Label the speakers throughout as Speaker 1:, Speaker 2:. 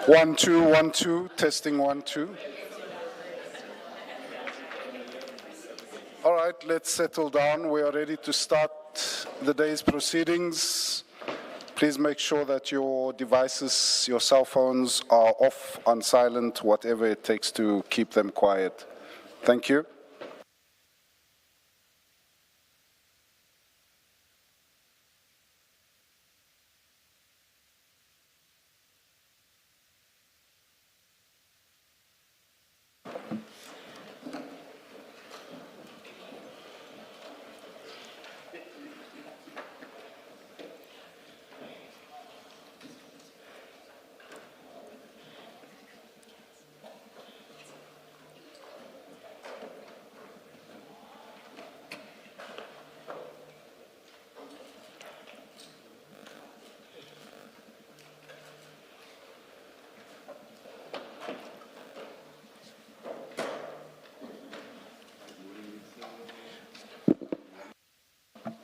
Speaker 1: 1, 2, 1, 2, testing 1, 2. All right, let's settle down. We are ready to start the day's proceedings. Please make sure that your devices, your cell phones are off, on silent, whatever it takes to keep them quiet. Thank you.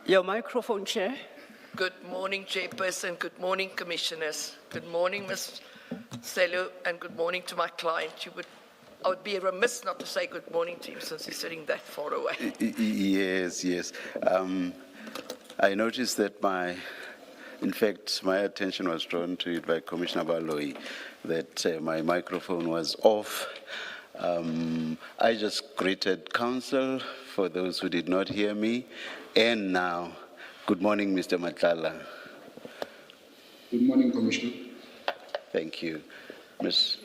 Speaker 2: Your microphone, Chair.
Speaker 3: Good morning, Chairperson. Good morning, Commissioners. Good morning, Ms. Selu, and good morning to my client. I would be remiss not to say good morning to him since he's sitting that far away.
Speaker 4: Yes. I noticed that my attention was drawn to it by Commissioner Baloyi, that my microphone was off. I just greeted Council for those who did not hear me. And now, good morning, Mr. Madlanga.
Speaker 5: Good morning, Commissioner.
Speaker 4: Thank you. Ms.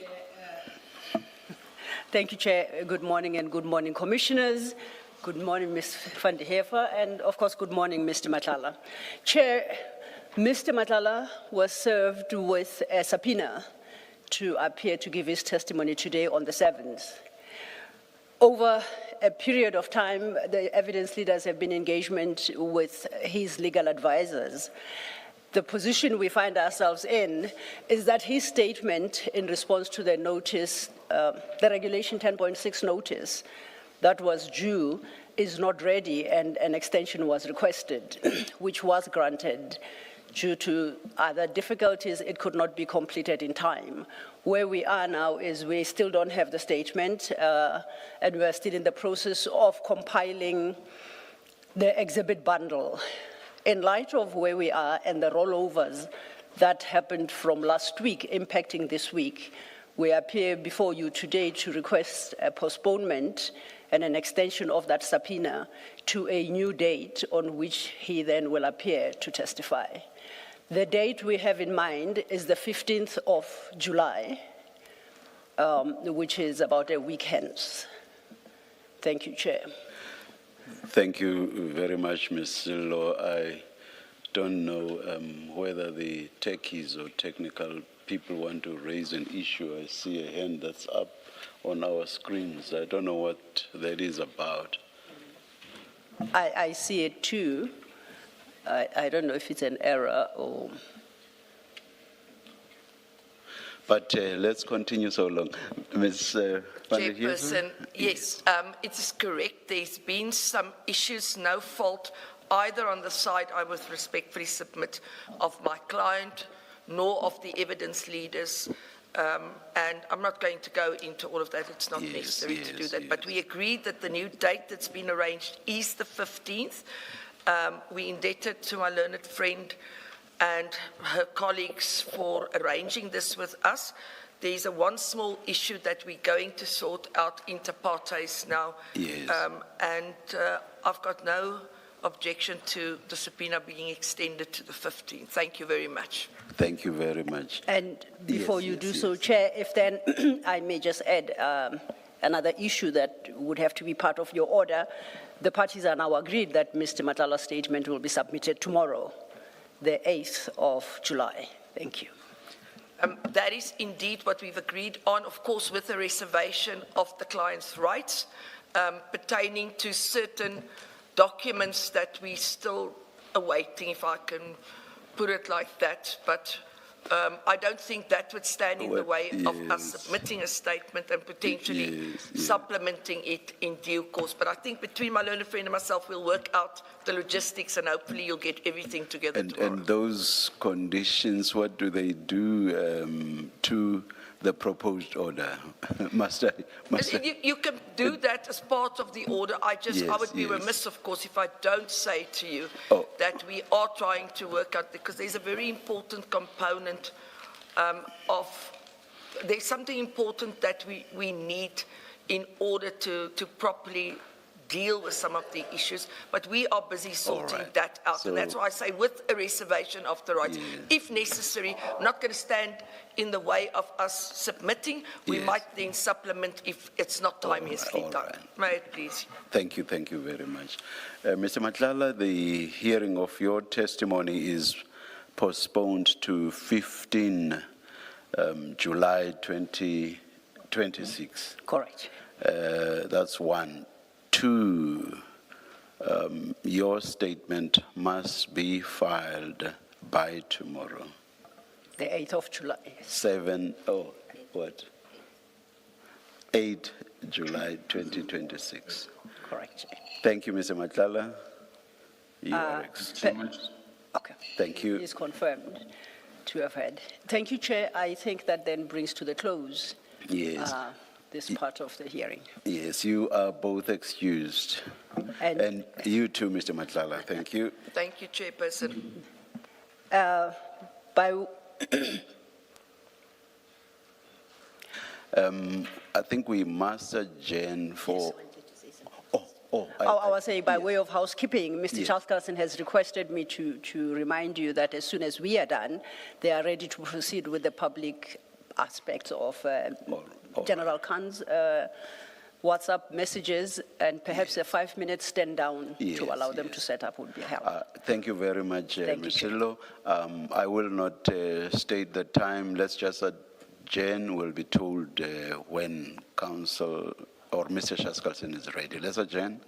Speaker 2: Thank you, Chair. Good morning and good morning, Commissioners. Good morning, Ms. van der Heever, and of course, good morning, Mr. Madlanga. Chair, Mr. Madlanga was served with a subpoena to appear to give his testimony today on the 7th. Over a period of time, the evidence leaders have been in engagement with his legal advisors. The position we find ourselves in is that his statement in response to the notice, the Regulation 10.6 notice that was due, is not ready, and an extension was requested, which was granted. Due to other difficulties, it could not be completed in time. Where we are now is we still don't have the statement, and we're still in the process of compiling the exhibit bundle. In light of where we are and the rollovers that happened from last week impacting this week, we appear before you today to request a postponement and an extension of that subpoena to a new date on which he then will appear to testify. The date we have in mind is the 15th of July, which is about a week hence. Thank you, Chair.
Speaker 4: Thank you very much, Ms. Law. I don't know whether the techies or technical people want to raise an issue. I see a hand that's up on our screens. I don't know what that is about.
Speaker 2: I see it too. I don't know if it's an error or...
Speaker 4: But let's continue so long. Ms.
Speaker 3: Chairperson, yes, it is correct. There's been some issues, no fault, either on the side I would respectfully submit of my client, nor of the evidence leaders. And I'm not going to go into all of that. It's not necessary to do that. But we agreed that the new date that's been arranged is the 15th. We indebted to my learned friend and her colleagues for arranging this with us. There's one small issue that we're going to sort out inter partes now.
Speaker 4: Yes.
Speaker 3: And I've got no objection to the subpoena being extended to the 15th. Thank you very much.
Speaker 4: Thank you very much.
Speaker 2: And before you do so, Chair, if then I may just add another issue that would have to be part of your order. The parties are now agreed that Mr. Matala's statement will be submitted tomorrow, the 8th of July. Thank you.
Speaker 3: That is indeed what we've agreed on, of course, with the reservation of the client's rights pertaining to certain documents that we're still awaiting, if I can put it like that. But I don't think that would stand in the
Speaker 4: Well,
Speaker 3: way of us
Speaker 4: yes.
Speaker 3: submitting a statement and potentially
Speaker 4: Yes.
Speaker 3: supplementing it in due course. But I think between my learned friend and myself, we'll work out the logistics and hopefully you'll get everything together tomorrow.
Speaker 4: And those conditions, what do they do to the proposed order? Must I?
Speaker 3: You can do that as part of the order. I
Speaker 4: Yes,
Speaker 3: would be
Speaker 4: yes.
Speaker 3: remiss, of course, if I don't say to you
Speaker 4: Oh.
Speaker 3: that we are trying to work out, because there's a very important component there's something important that we need in order to properly deal with some of the issues, but we are busy sorting
Speaker 4: right.
Speaker 3: that out.
Speaker 4: So-
Speaker 3: And that's why I say with a reservation of the right. If necessary, I'm not going to stand in the way of us submitting. We
Speaker 4: Yes.
Speaker 3: might then supplement if it's not timeously
Speaker 4: all
Speaker 3: done.
Speaker 4: right.
Speaker 3: May I please?
Speaker 4: Thank you very much. Mr. Matlala, the hearing of your testimony is postponed to 15 July 2026.
Speaker 2: Correct.
Speaker 4: That's one. Two, your statement must be filed by tomorrow.
Speaker 2: The 8th of July.
Speaker 4: 8 July 2026.
Speaker 2: Correct.
Speaker 4: Thank you, Mr. Matlala. You are
Speaker 5: So much.
Speaker 2: Okay.
Speaker 4: Thank you.
Speaker 2: It is confirmed to have had. Thank you, Chair. I think that then brings to the close
Speaker 4: Yes.
Speaker 2: this part of the hearing.
Speaker 4: Yes, you are both excused. And you too, Mr. Matlala. Thank you.
Speaker 3: Thank you, Chairperson.
Speaker 2: By
Speaker 4: I think we must adjourn for.
Speaker 2: I was saying, by way of housekeeping, Mr.
Speaker 4: Yes.
Speaker 2: Charles Carlson has requested me to remind you that as soon as we are done, they are ready to proceed with the public aspects of General Khan's WhatsApp messages, and perhaps a 5-minute stand down to allow them to set up would be helpful.
Speaker 4: Thank you very much,
Speaker 2: Thank you,
Speaker 4: Ms.
Speaker 2: Chair.
Speaker 4: Sillo. I will not state the time. Let's just adjourn. We'll be told when Council or Mr. Shaskalson is ready. Let's adjourn.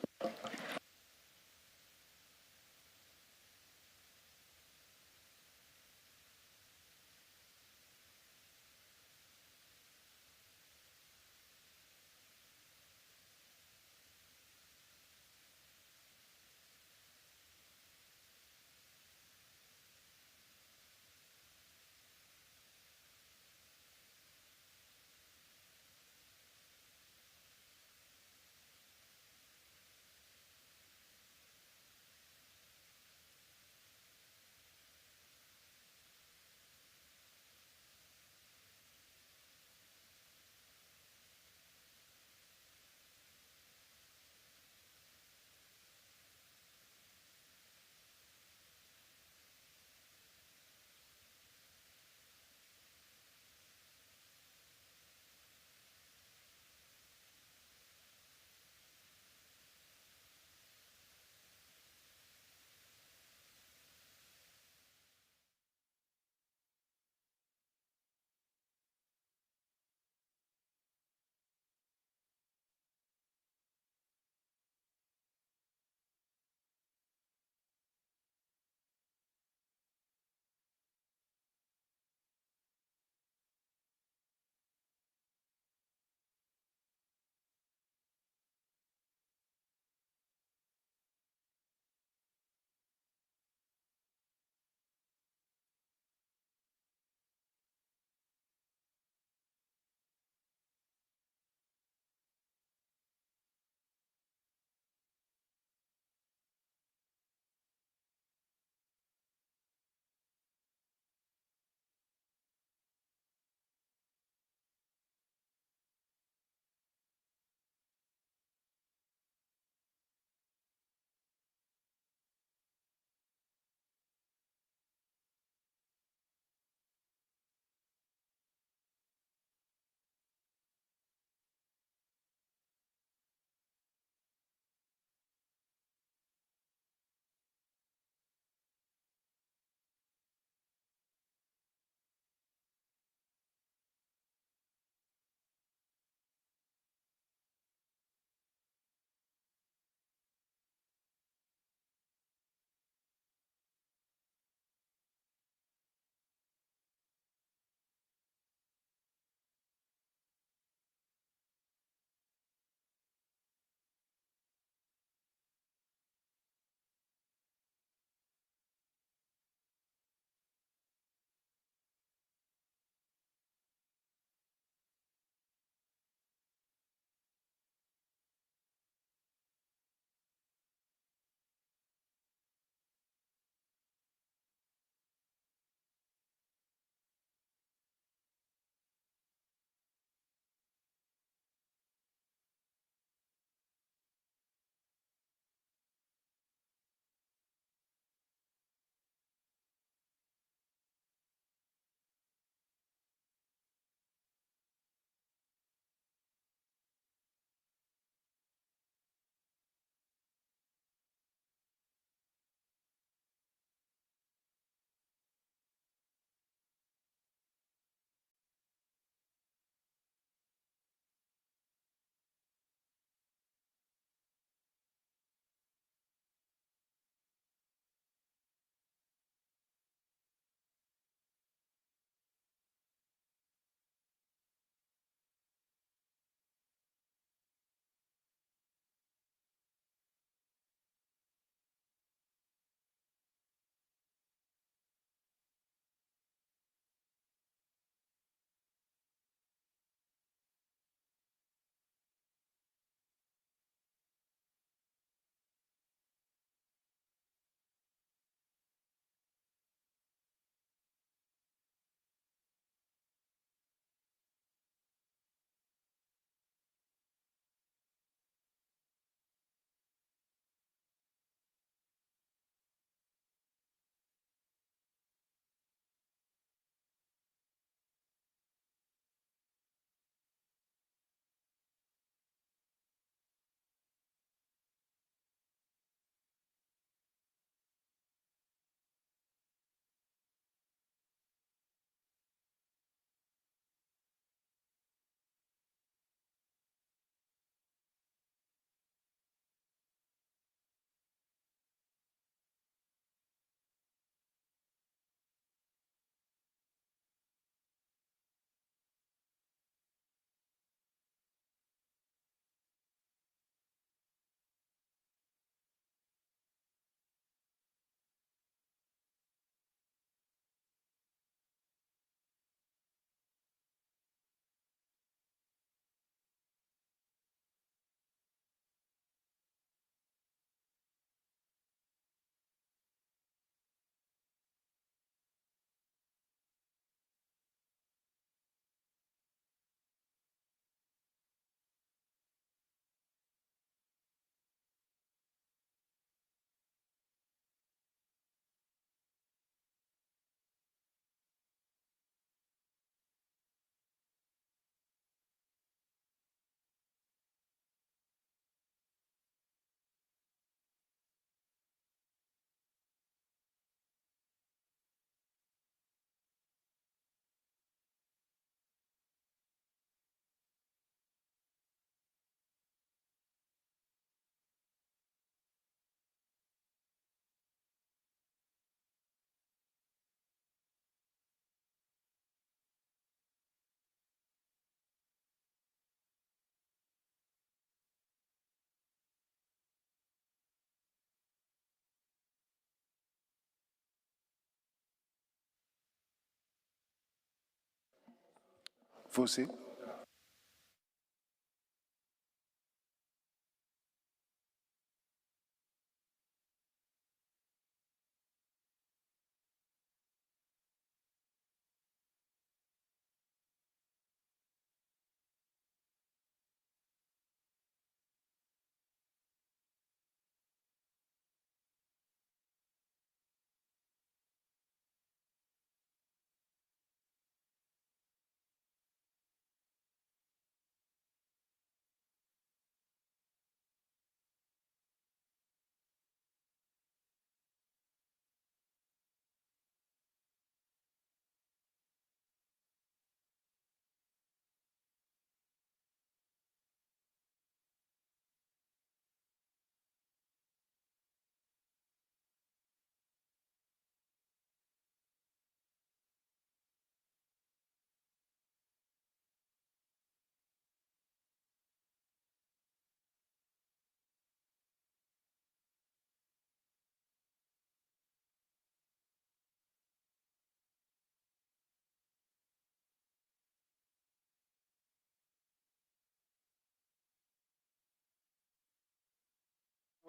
Speaker 1: Vusi?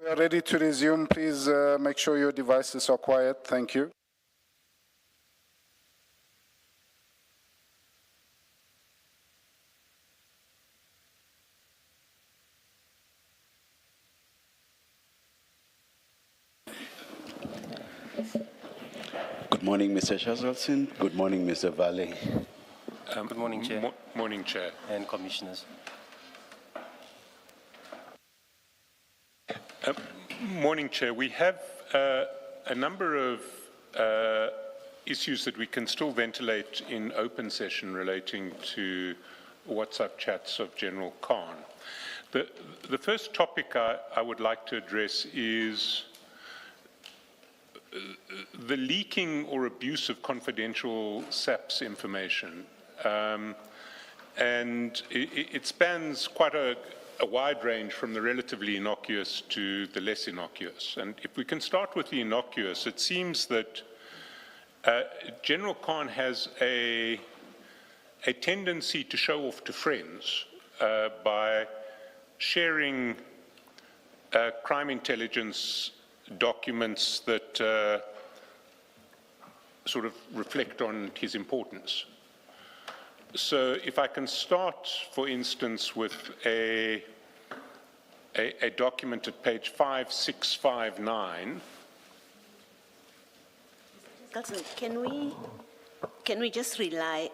Speaker 1: We are ready to resume. Please make sure your devices are quiet. Thank you.
Speaker 4: Good morning, Mr. Shazelson. Good morning, Mr. Valley.
Speaker 6: Good morning, Chair
Speaker 7: Morning, Chair.
Speaker 6: and Commissioners.
Speaker 7: Morning, Chair. We have a number of issues that we can still ventilate in open session relating to WhatsApp chats of General Khan. The first topic I would like to address is the leaking or abuse of confidential SAPS information. And it spans quite a wide range from the relatively innocuous to the less innocuous. And if we can start with the innocuous, it seems that General Khan has a tendency to show off to friends by sharing crime intelligence documents that sort of reflect on his importance. So if I can start, for instance, with a document at page 5659.
Speaker 8: Can we just rely,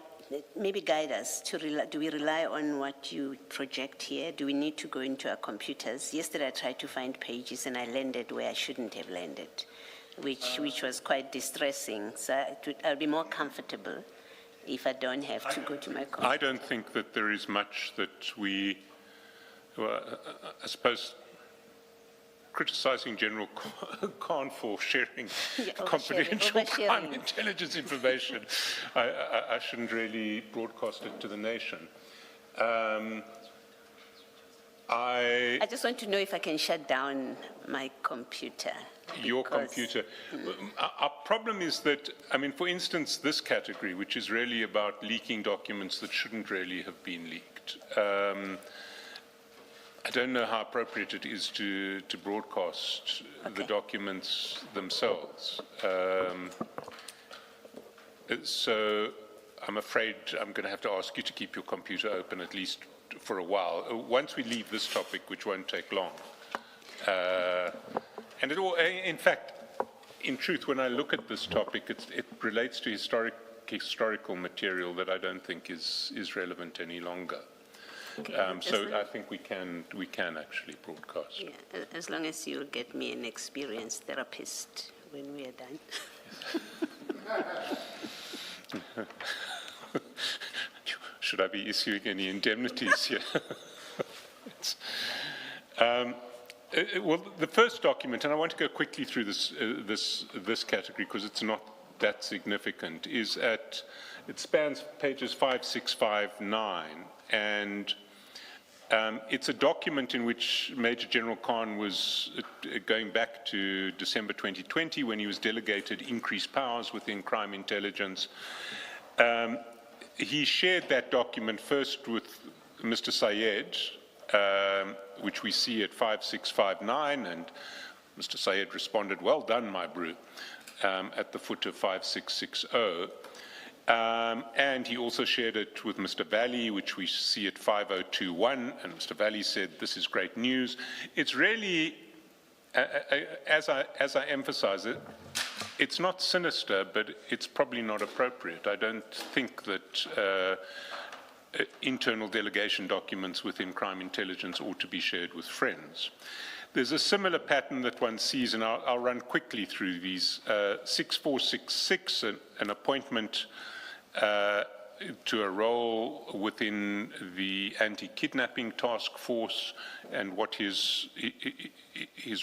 Speaker 8: maybe guide us to rely, do we rely on what you project here? Do we need to go into our computers? Yesterday I tried to find pages and I landed where I shouldn't have landed, which was quite distressing. So I'll be more comfortable if I don't have to go to my computer.
Speaker 7: I don't think that there is much that we, well, I suppose, criticizing General Khan for sharing confidential crime intelligence information, I shouldn't really broadcast it to the nation.
Speaker 8: I just want to know if I can shut down my computer.
Speaker 7: Your computer. Our problem is that, I mean, for instance, this category, which is really about leaking documents that shouldn't really have been leaked. I don't know how appropriate it is to broadcast the documents themselves. So I'm afraid I'm going to have to ask you to keep your computer open at least for a while. Once we leave this topic, which won't take long. And it all, in fact, in truth, when I look at this topic, it relates to historical material that I don't think is relevant any longer. So I think we can actually broadcast.
Speaker 8: Yeah, as long as you'll get me an experienced therapist when we are done.
Speaker 7: Should I be issuing any indemnities here? Well, the first document, and I want to go quickly through this category because it's not that significant, is it spans pages 5659, and it's a document in which Major General Khan was going back to December 2020 when he was delegated increased powers within crime intelligence. he shared that document first with Mr. Sayed, which we see at 5659, and Mr. Sayed responded, "Well done, my brew," at the foot of 5660. And he also shared it with Mr. Valley, which we see at 5021, and Mr. Valley said, "This is great news." It's really, as I emphasize it, it's not sinister, but it's probably not appropriate. I don't think that internal delegation documents within crime intelligence ought to be shared with friends. There's a similar pattern that one sees, and I'll run quickly through these. 6466, an appointment to a role within the anti-kidnapping task force and what his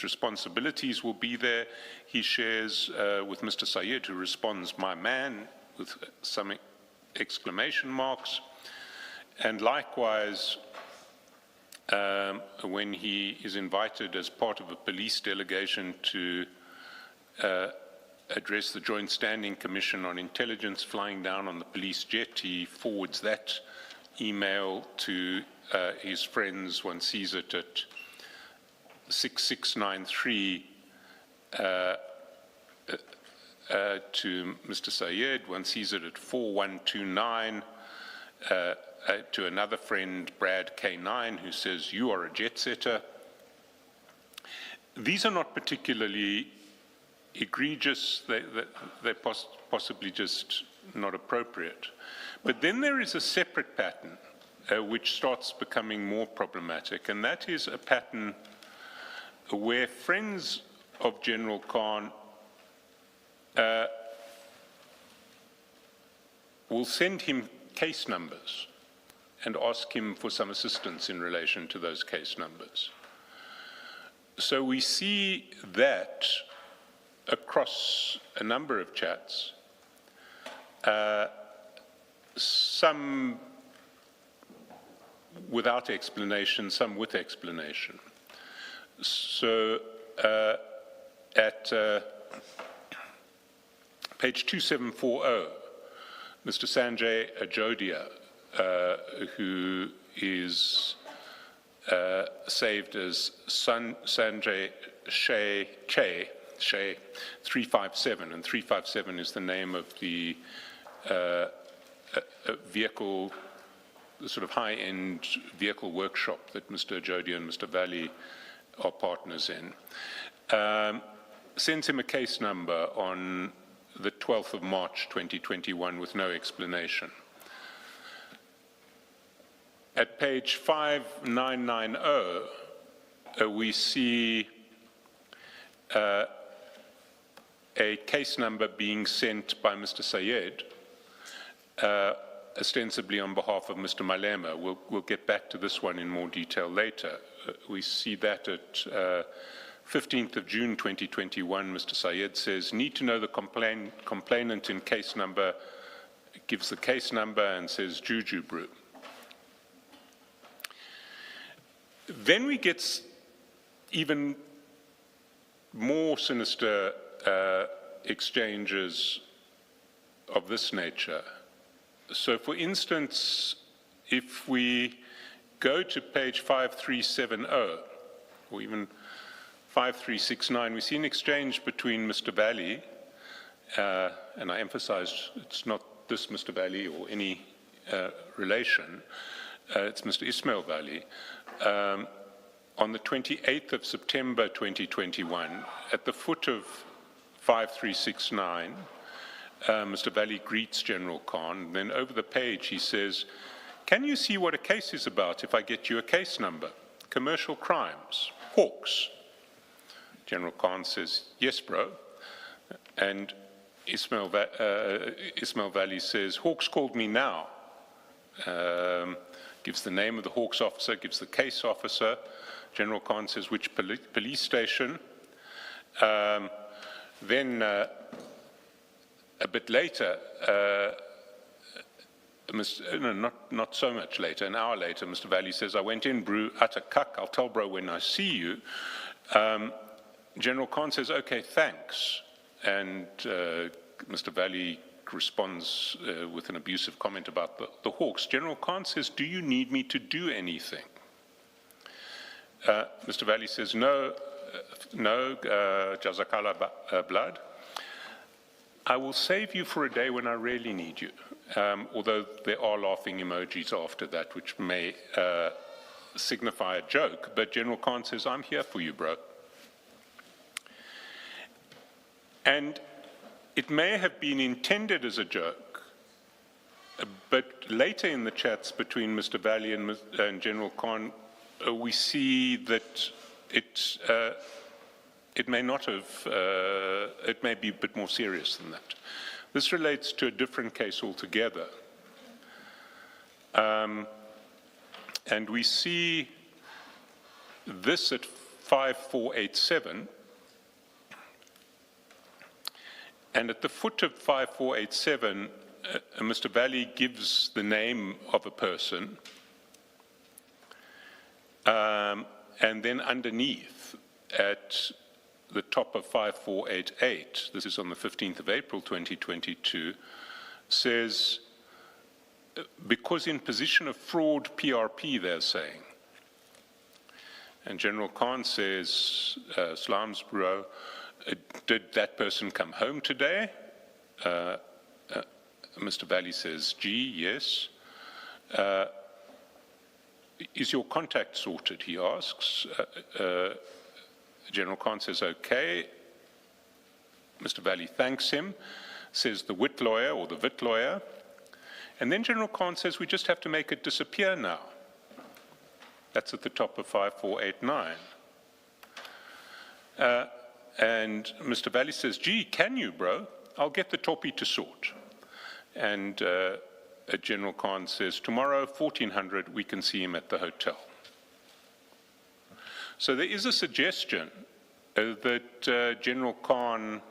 Speaker 7: responsibilities will be there. He shares with Mr. Sayed, who responds, "My man," with some exclamation marks. And likewise, when he is invited as part of a police delegation to address the Joint Standing Commission on Intelligence, flying down on the police jet, he forwards that email to his friends. One sees it at 6693 to Mr. Sayed. One sees it at 4129 to another friend, Brad K9, who says, "You are a jet setter." These are not particularly egregious, they're possibly just not appropriate. But then there is a separate pattern which starts becoming more problematic, and that is a pattern where friends of General Khan will send him case numbers and ask him for some assistance in relation to those case numbers. So we see that across a number of chats, some without explanation, some with explanation. So at page 2740, Mr. Sanjay Ajodia, who is saved as Sanjay Shay 357, and 357 is the name of the vehicle, the sort of high-end vehicle workshop that Mr. Ajodia and Mr. Valley are partners in, sends him a case number on the 12th of March 2021 with no explanation. At page 5990, we see a case number being sent by Mr. Sayed, ostensibly on behalf of Mr. Malema. We'll get back to this one in more detail later. We see that at 15th of June 2021, Mr. Sayed says, "Need to know the complainant in case number," gives the case number and says, "Juju brew." Then we get even more sinister exchanges of this nature. So for instance, if we go to page 5370, or even 5369, we see an exchange between Mr. Valley, and I emphasize it's not this Mr. Valley or any relation, it's Mr. Ismail Valley, on the 28th of September 2021, at the foot of 5369, Mr. Valley greets General Khan. Then over the page he says, "Can you see what a case is about if I get you a case number? Commercial crimes, Hawks." General Khan says, "Yes, bro." And Ismail Valley says, "Hawks called me now." Gives the name of the Hawks officer, gives the case officer. General Khan says, "Which police station?" Then a bit later, not so much later, an hour later, Mr. Valley says, "I went in, brew, utter cuck, I'll tell bro when I see you." General Khan says, "Okay, thanks." And Mr. Valley responds with an abusive comment about the Hawks. General Khan says, do you need me to do anything? Mr. Valley says, no, Jazakala blood. I will save you for a day when I really need you. Although there are laughing emojis after that, which may signify a joke, but General Khan says, I'm here for you, bro. And it may have been intended as a joke, but later in the chats between Mr. Valley and General Khan, we see that it may not have, it may be a bit more serious than that. This relates to a different case altogether. And we see this at 5487, and at the foot of 5487, Mr. Valley gives the name of a person, and then underneath at the top of 5488, this is on the 15th of April 2022, says, because in position of fraud PRP, they're saying. And General Khan says, Salam's Bureau, did that person come home today? Mr. Valley says, gee, yes. Is your contact sorted, he asks. General Khan says, okay. Mr. Valley thanks him, says the wit lawyer or the vit lawyer. And then General Khan says, we just have to make it disappear now. That's at the top of 5489. And Mr. Valley says, gee, can you, bro? I'll get the toppy to sort. And General Khan says, tomorrow, 1400, we can see him at the hotel. So there is a suggestion that General Khan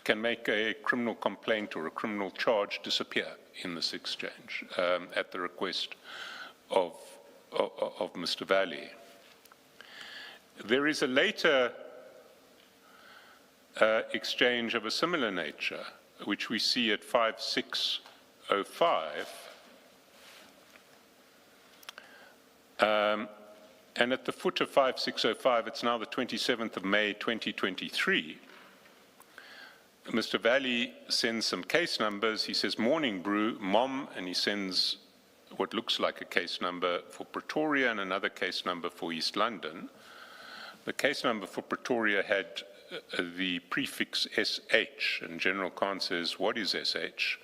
Speaker 7: can make a criminal complaint or a criminal charge disappear in this exchange at the request of Mr. Valley. There is a later exchange of a similar nature, which we see at 5605. And at the foot of 5605, it's now the 27th of May, 2023. Mr. Valley sends some case numbers. He says, morning brew, mom, and he sends what looks like a case number for Pretoria and another case number for East London. The case number for Pretoria had the prefix SH, and General Khan says, what is SH?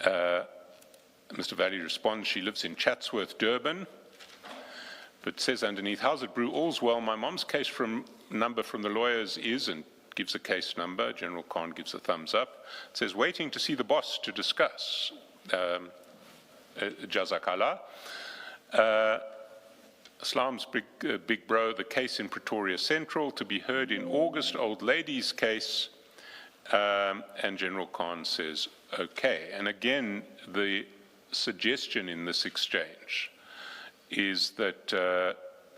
Speaker 7: Mr. Valley responds, she lives in Chatsworth, Durban, but says underneath, how's it, brew? All's well. My mom's case number from the lawyers is, and gives a case number. General Khan gives a thumbs up. It says, waiting to see the boss to discuss. Jazakala. Islam's big bro, the case in Pretoria Central to be heard in August, old lady's case. And General Khan says, okay. And again, the suggestion in this exchange is that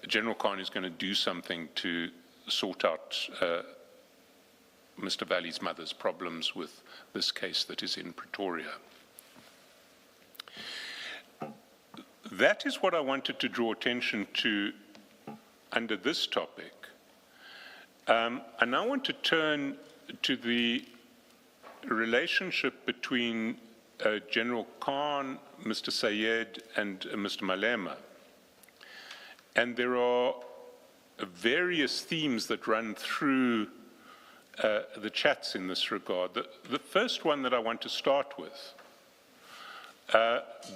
Speaker 7: General Khan is going to do something to sort out Mr. Valley's mother's problems with this case that is in Pretoria. That is what I wanted to draw attention to under this topic. I now want to turn to the relationship between General Khan, Mr. Sayed, and Mr. Malema. And there are various themes that run through the chats in this regard. The first one that I want to start with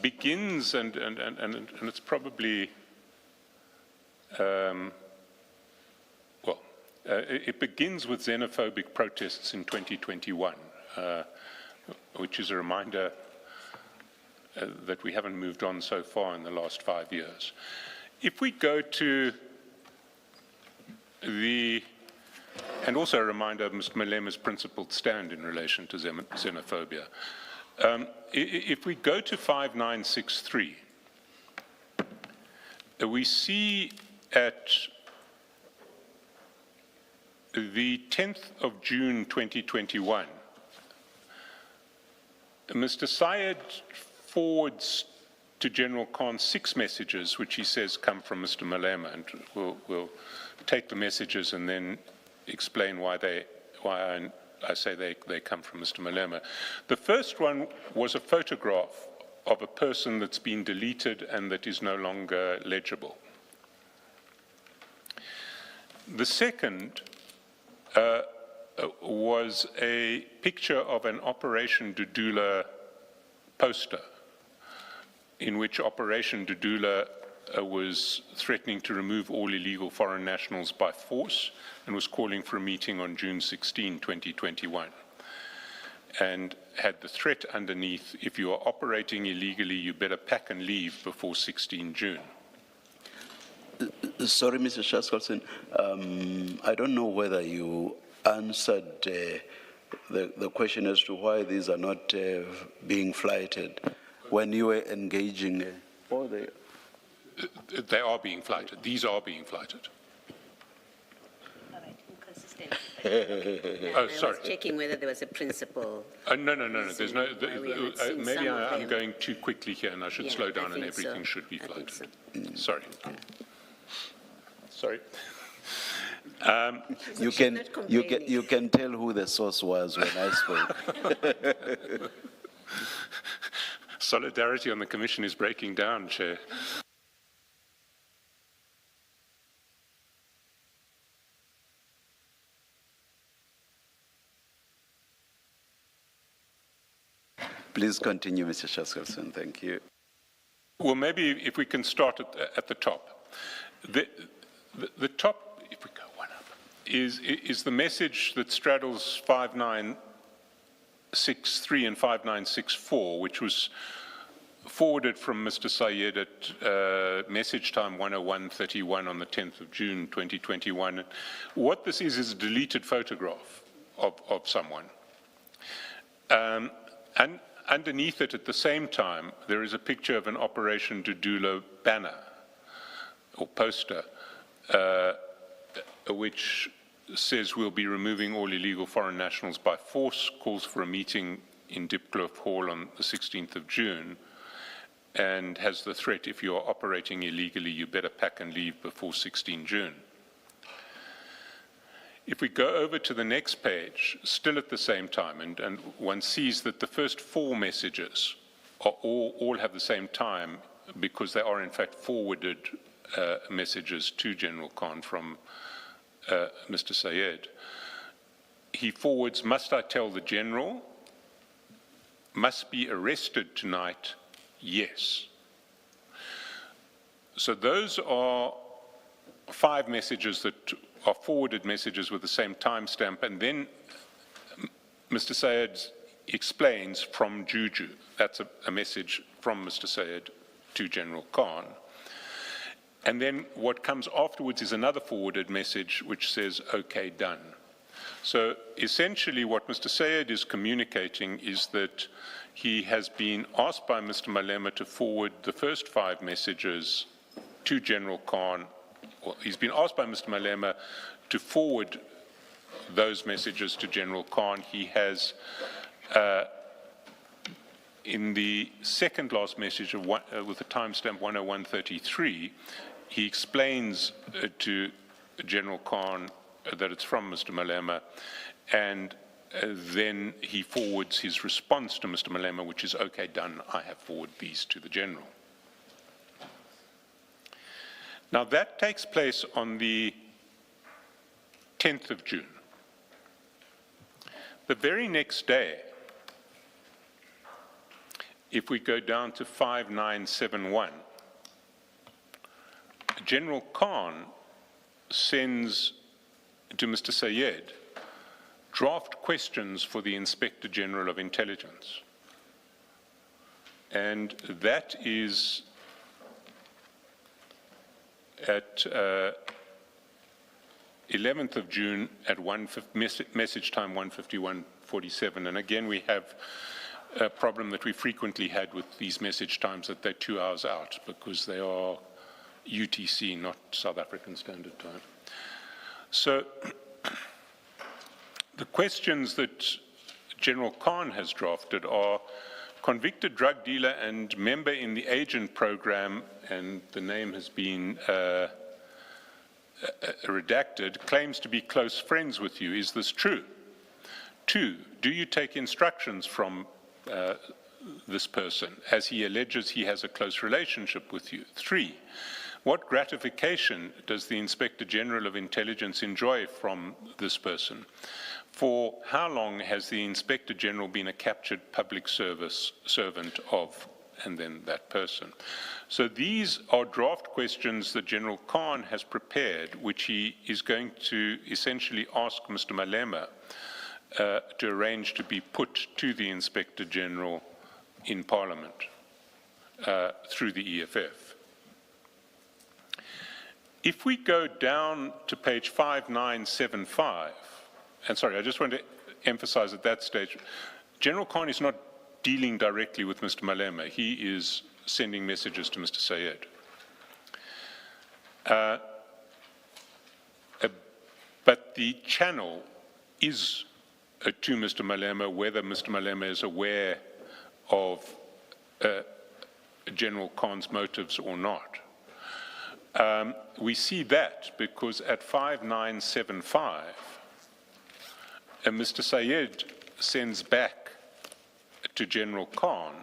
Speaker 7: begins, and it's probably, it begins with xenophobic protests in 2021, which is a reminder that we haven't moved on so far in the last 5 years. If we go to and also a reminder of Mr. Malema's principled stand in relation to xenophobia. If we go to 5963, we see at the 10th of June 2021, Mr. Syed forwards to General Khan 6 messages, which he says come from Mr. Malema, and we'll take the messages and then explain why I say they come from Mr. Malema. The first one was a photograph of a person that's been deleted and that is no longer legible. The second was a picture of an Operation Dudula poster, in which Operation Dudula was threatening to remove all illegal foreign nationals by force and was calling for a meeting on June 16, 2021. And had the threat underneath, if you are operating illegally, you better pack and leave before 16 June.
Speaker 4: Sorry, Mr. Shaskalson, I don't know whether you answered the question as to why these are not being flighted when you were engaging all the...
Speaker 7: They are being flighted. These are being flighted.
Speaker 8: All right, inconsistent.
Speaker 7: Oh, sorry.
Speaker 8: I was checking whether there was a principle.
Speaker 7: No. There's no.
Speaker 8: Why we are not seeing
Speaker 7: Maybe
Speaker 8: some of
Speaker 7: I'm
Speaker 8: them.
Speaker 7: going too quickly here, and I should
Speaker 8: Yeah,
Speaker 7: slow down,
Speaker 8: I
Speaker 7: and
Speaker 8: think so.
Speaker 7: everything should be
Speaker 8: I think
Speaker 7: flighted.
Speaker 8: so.
Speaker 7: Sorry. Sorry.
Speaker 4: You can tell who the source was when I spoke.
Speaker 7: Solidarity on the Commission is breaking down, Chair.
Speaker 4: Please continue, Mr. Shaskalson. Thank you.
Speaker 7: Well, maybe if we can start at the top. The top, if we go one up, is the message that straddles 5963 and 5964, which was forwarded from Mr. Syed at message time 101:31 on the 10th of June 2021. What this is a deleted photograph of someone. And underneath it, at the same time, there is a picture of an Operation Dudula banner or poster, which says we'll be removing all illegal foreign nationals by force, calls for a meeting in Dipkloof Hall on the 16th of June, and has the threat, if you are operating illegally, you better pack and leave before 16 June. If we go over to the next page, still at the same time, and one sees that the first 4 messages are all have the same time, because they are in fact forwarded messages to General Khan from Mr. Syed. He forwards, must I tell the General? Must be arrested tonight? Yes. So those are 5 messages that are forwarded messages with the same timestamp, and then Mr. Syed explains from Juju. That's a message from Mr. Syed to General Khan. And then what comes afterwards is another forwarded message which says, okay, done. So essentially what Mr. Syed is communicating is that he has been asked by Mr. Malema to forward the first 5 messages to General Khan. Well, he's been asked by Mr. Malema to forward those messages to General Khan. He has, in the second last message with the timestamp 101:33, he explains to General Khan that it's from Mr. Malema, and then he forwards his response to Mr. Malema, which is, okay, done, I have forwarded these to the General. Now that takes place on the 10th of June. The very next day, if we go down to 5971, General Khan sends to Mr. Syed draft questions for the Inspector General of Intelligence. And that is at 11th of June at message time 1:51:47. And again, we have a problem that we frequently had with these message times, that they're 2 hours out because they are UTC, not South African Standard Time. So the questions that General Khan has drafted are convicted drug dealer and member in the agent program, and the name has been redacted, claims to be close friends with you. Is this true? 2, do you take instructions from this person, as he alleges he has a close relationship with you? 3, what gratification does the Inspector General of Intelligence enjoy from this person? 4, how long has the Inspector General been a captured public service servant of, and then that person? So these are draft questions that General Khan has prepared, which he is going to essentially ask Mr. Malema to arrange to be put to the Inspector General in Parliament through the EFF. If we go down to page 5975, and sorry, I just want to emphasize at that stage, General Khan is not dealing directly with Mr. Malema. He is sending messages to Mr. Sayed. But the channel is to Mr. Malema, whether Mr. Malema is aware of General Khan's motives or not. We see that because at 5975, Mr. Sayed sends back to General Khan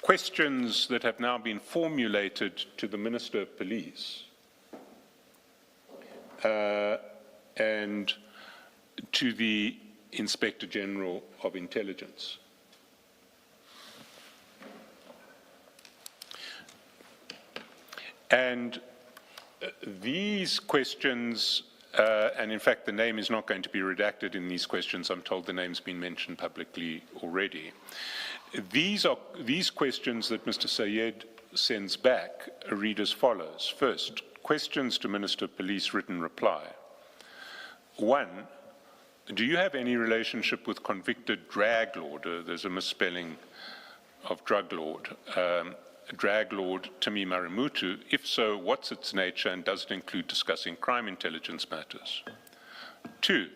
Speaker 7: questions that have now been formulated to the Minister of Police and to the Inspector General of Intelligence. And these questions, and in fact the name is not going to be redacted in these questions, I'm told the name's been mentioned publicly already. These questions that Mr. Sayed sends back read as follows. First, questions to Minister of Police, written reply. 1, do you have any relationship with convicted drag lord? There's a misspelling of drug lord. Drag lord Timi Marimutu? If so, what's its nature and does it include discussing crime intelligence matters? 2,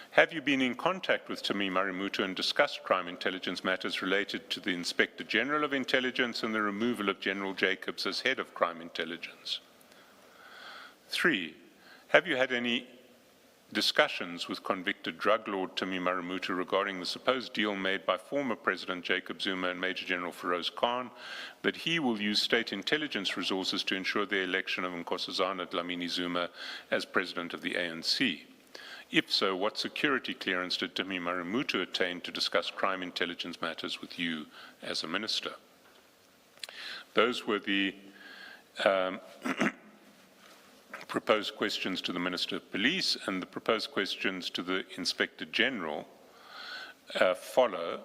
Speaker 7: have you been in contact with Timi Marimutu and discussed crime intelligence matters related to the Inspector General of Intelligence and the removal of General Jacobs as head of crime intelligence? 3, have you had any discussions with convicted drug lord Timi Marimutu regarding the supposed deal made by former President Jacob Zuma and Major General Feroz Khan that he will use state intelligence resources to ensure the election of Nkosazana Dlamini Zuma as president of the ANC? If so, what security clearance did Timi Marimutu attain to discuss crime intelligence matters with you as a minister? Those were the proposed questions to the Minister of Police, and the proposed questions to the Inspector General follow.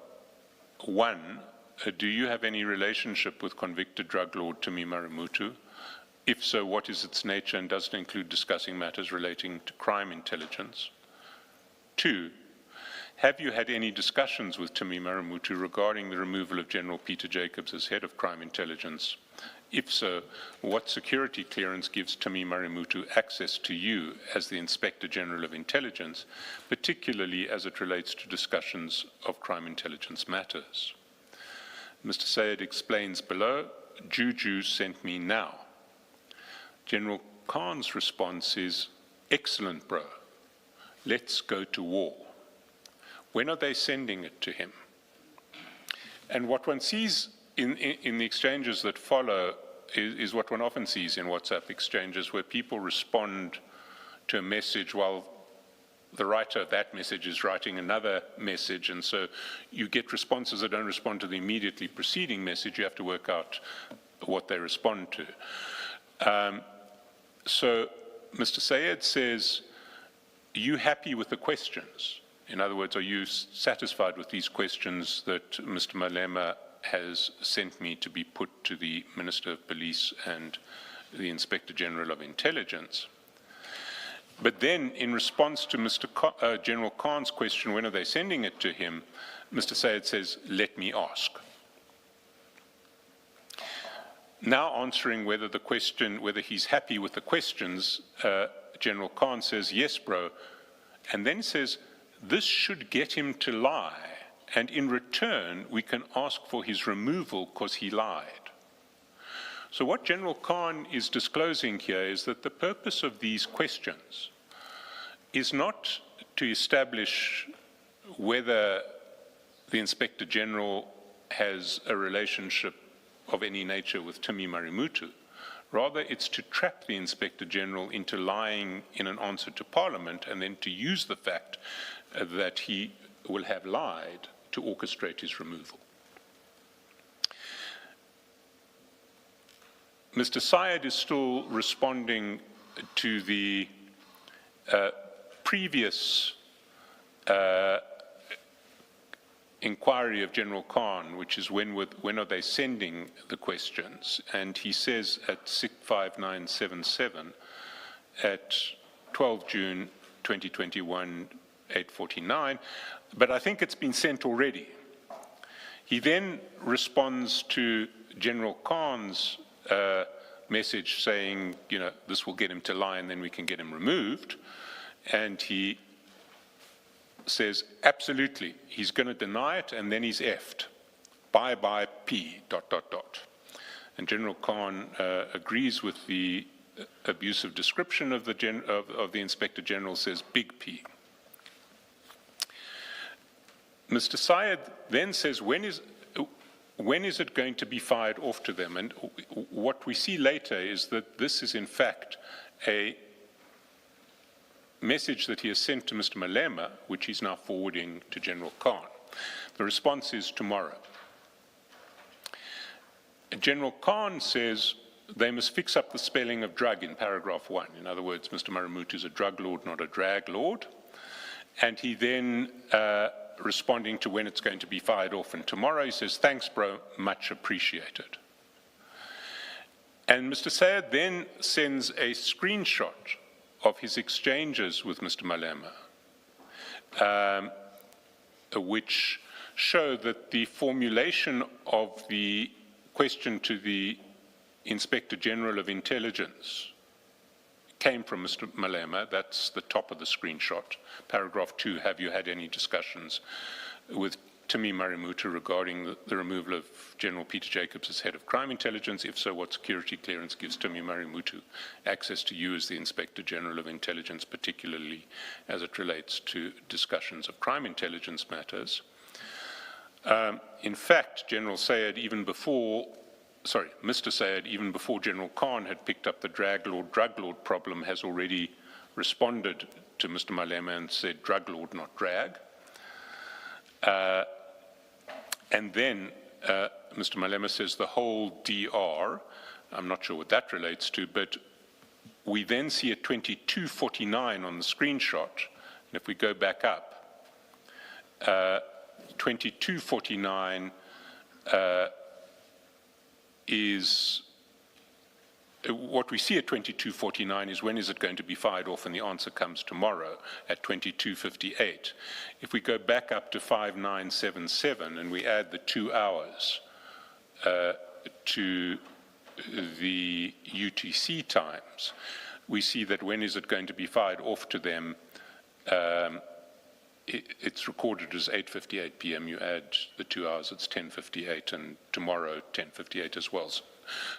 Speaker 7: 1, do you have any relationship with convicted drug lord Timi Marimutu? If so, what is its nature and does it include discussing matters relating to crime intelligence? 2, have you had any discussions with Timi Marimutu regarding the removal of General Peter Jacobs as head of crime intelligence? If so, what security clearance gives Timi Marimutu access to you as the Inspector General of Intelligence, particularly as it relates to discussions of crime intelligence matters? Mr. Sayed explains below, Juju sent me now. General Khan's response is, excellent, bro. Let's go to war. When are they sending it to him? And what one sees in the exchanges that follow is what one often sees in WhatsApp exchanges, where people respond to a message while the writer of that message is writing another message, and so you get responses that don't respond to the immediately preceding message. You have to work out what they respond to. So Mr. Sayed says, are you happy with the questions? In other words, are you satisfied with these questions that Mr. Malema has sent me to be put to the Minister of Police and the Inspector General of Intelligence? But then, in response to General Khan's question, when are they sending it to him, Mr. Sayed says, let me ask. Now answering whether he's happy with the questions, General Khan says, yes, bro, and then says, this should get him to lie, and in return, we can ask for his removal because he lied. So what General Khan is disclosing here is that the purpose of these questions is not to establish whether the Inspector General has a relationship of any nature with Timi Marimutu. Rather, it's to trap the Inspector General into lying in an answer to Parliament and then to use the fact that he will have lied to orchestrate his removal. Mr. Syed is still responding to the previous inquiry of General Khan, which is when are they sending the questions, and he says at 65977 at 12 June 2021, 8:49, but I think it's been sent already. He then responds to General Khan's message saying, you know, this will get him to lie and then we can get him removed, and he says, absolutely, he's going to deny it, and then he's effed. Bye-bye P, ... And General Khan agrees with the abusive description of the Inspector General, says big P. Mr. Syed then says, when is it going to be fired off to them? And what we see later is that this is in fact a message that he has sent to Mr. Malema, which he's now forwarding to General Khan. The response is tomorrow. General Khan says they must fix up the spelling of drug in paragraph 1. In other words, Mr. Marimutu is a drug lord, not a drag lord. And he then, responding to when it's going to be fired off and tomorrow, he says, thanks, bro, much appreciated. And Mr. Syed then sends a screenshot of his exchanges with Mr. Malema, which show that the formulation of the question to the Inspector General of Intelligence came from Mr. Malema. That's the top of the screenshot. Paragraph 2, have you had any discussions with Timi Marimutu regarding the removal of General Peter Jacobs as head of crime intelligence? If so, what security clearance gives Timi Marimutu access to you as the Inspector General of Intelligence, particularly as it relates to discussions of crime intelligence matters? In fact, Mr. Syed, even before General Khan had picked up the drug lord problem, has already responded to Mr. Malema and said drug lord, not drag. And then Mr. Malema says the whole DR, I'm not sure what that relates to, but we then see a 2249 on the screenshot. And if we go back up, 2249 is, what we see at 2249 is when is it going to be fired off, and the answer comes tomorrow at 2258. If we go back up to 5977 and we add the 2 hours to the UTC times, we see that when is it going to be fired off to them, it's recorded as 8:58 p.m. You add the 2 hours, it's 10:58, and tomorrow 10:58 as well.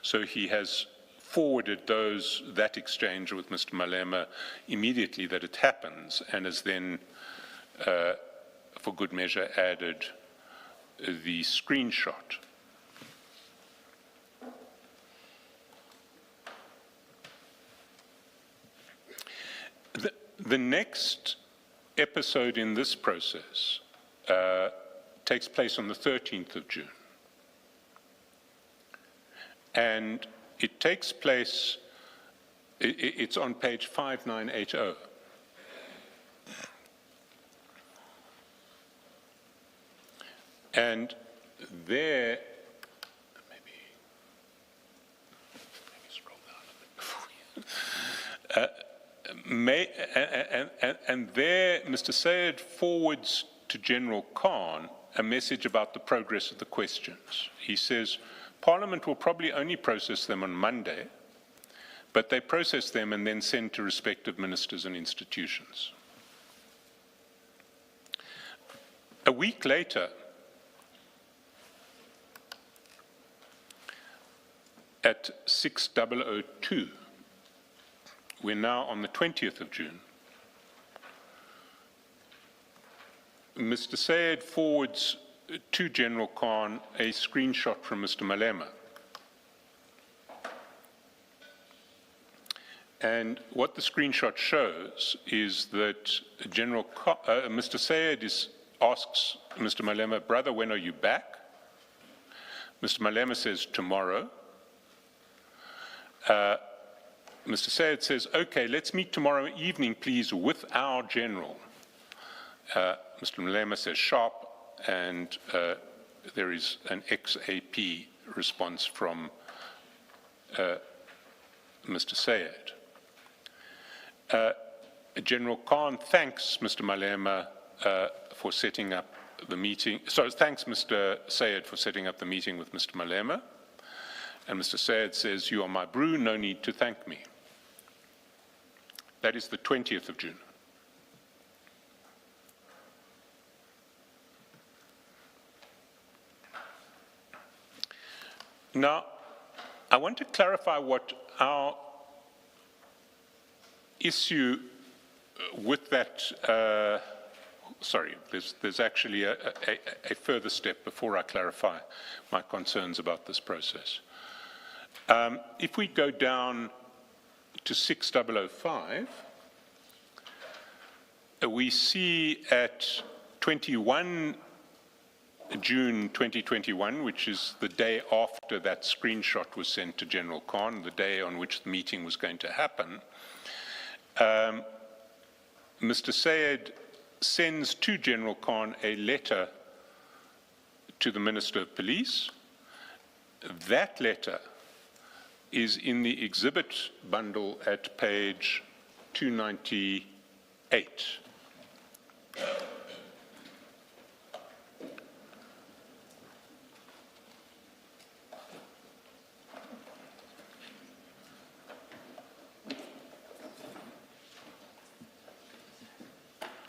Speaker 7: So he has forwarded that exchange with Mr. Malema immediately that it happens, and has then, for good measure, added the screenshot. The next episode in this process takes place on the 13th of June. And it takes place, it's on page 5980. And there, maybe scroll down a bit before and there, Mr. Syed forwards to General Khan a message about the progress of the questions. He says, Parliament will probably only process them on Monday, but they process them and then send to respective ministers and institutions. A week later, at 6:0002, we're now on the 20th of June, Mr. Sayed forwards to General Khan a screenshot from Mr. Malema. And what the screenshot shows is that Mr. Sayed asks Mr. Malema, brother, when are you back? Mr. Malema says, tomorrow. Mr. Sayed says, okay, let's meet tomorrow evening, please, with our general. Mr. Malema says, sharp, and there is an XAP response from Mr. Sayed. General Khan thanks Mr. Malema for setting up the meeting, thanks Mr. Sayed for setting up the meeting with Mr. Malema. And Mr. Sayed says, you are my brew, no need to thank me. That is the 20th of June. Now, I want to clarify what our issue with that, there's actually a further step before I clarify my concerns about this process. If we go down to 6:0005, we see at 21 June 2021, which is the day after that screenshot was sent to General Khan, the day on which the meeting was going to happen, Mr. Sayed sends to General Khan a letter to the Minister of Police. That letter is in the exhibit bundle at page 298.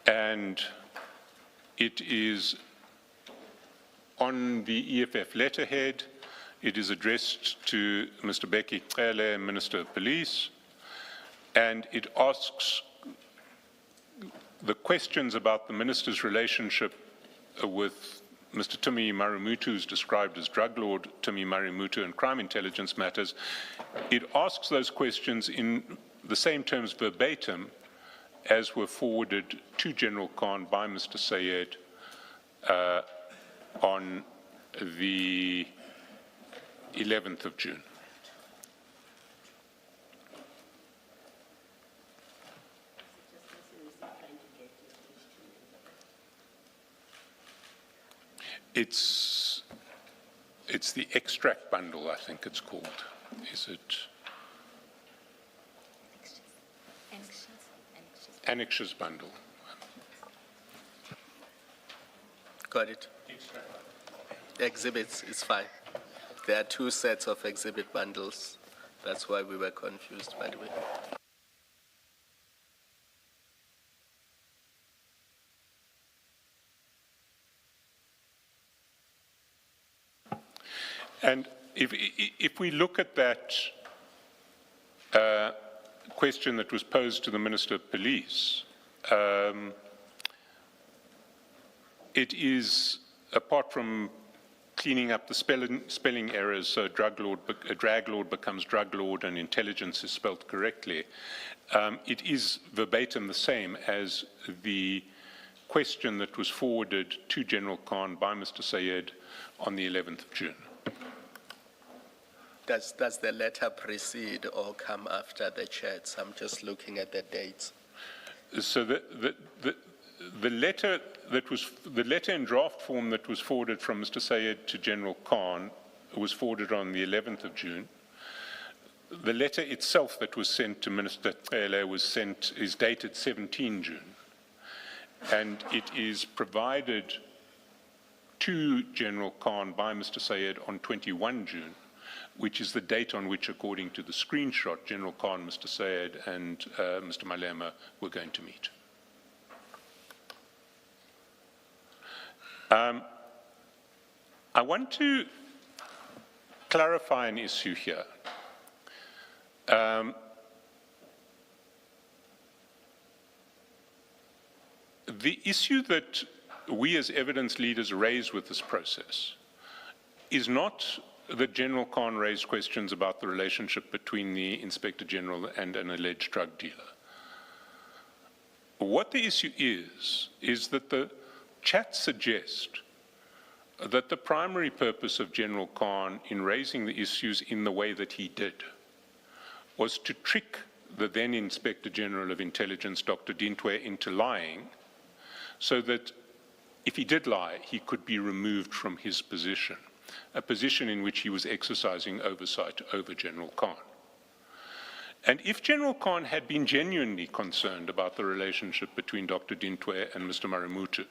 Speaker 7: And it is on the EFF letterhead. It is addressed to Mr. Beki Cele, Minister of Police, and it asks the questions about the minister's relationship with Mr. Tumi Marumutu, who's described as drug lord Tumi Marumutu and crime intelligence matters. It asks those questions in the same terms verbatim as were forwarded to General Khan by Mr. Sayed on the 11th of June. It's the extract bundle, I think it's called. Is it? Annexes bundle.
Speaker 9: Got it. Exhibits is fine. There are two sets of exhibit bundles. That's why we were confused, by the way.
Speaker 7: And if we look at that question that was posed to the Minister of Police, it is, apart from cleaning up the spelling errors, so drag lord becomes drug lord and intelligence is spelled correctly, it is verbatim the same as the question that was forwarded to General Khan by Mr. Sayed on the 11th of June.
Speaker 9: Does the letter precede or come after the chats? I'm just looking at the dates.
Speaker 7: So the letter in draft form that was forwarded from Mr. Sayed to General Khan was forwarded on the 11th of June. The letter itself that was sent to Minister Cele is dated 17 June, and it is provided to General Khan by Mr. Sayed on 21 June, which is the date on which, according to the screenshot, General Khan, Mr. Sayed, and Mr. Malema were going to meet. I want to clarify an issue here. The issue that we as evidence leaders raise with this process is not that General Khan raised questions about the relationship between the Inspector General and an alleged drug dealer. What the issue is that the chats suggest that the primary purpose of General Khan in raising the issues in the way that he did was to trick the then Inspector General of Intelligence, Dr. Dintwe, into lying, so that if he did lie, he could be removed from his position, a position in which he was exercising oversight over General Khan. And if General Khan had been genuinely concerned about the relationship between Dr. Dintwe and Mr. Marimutu,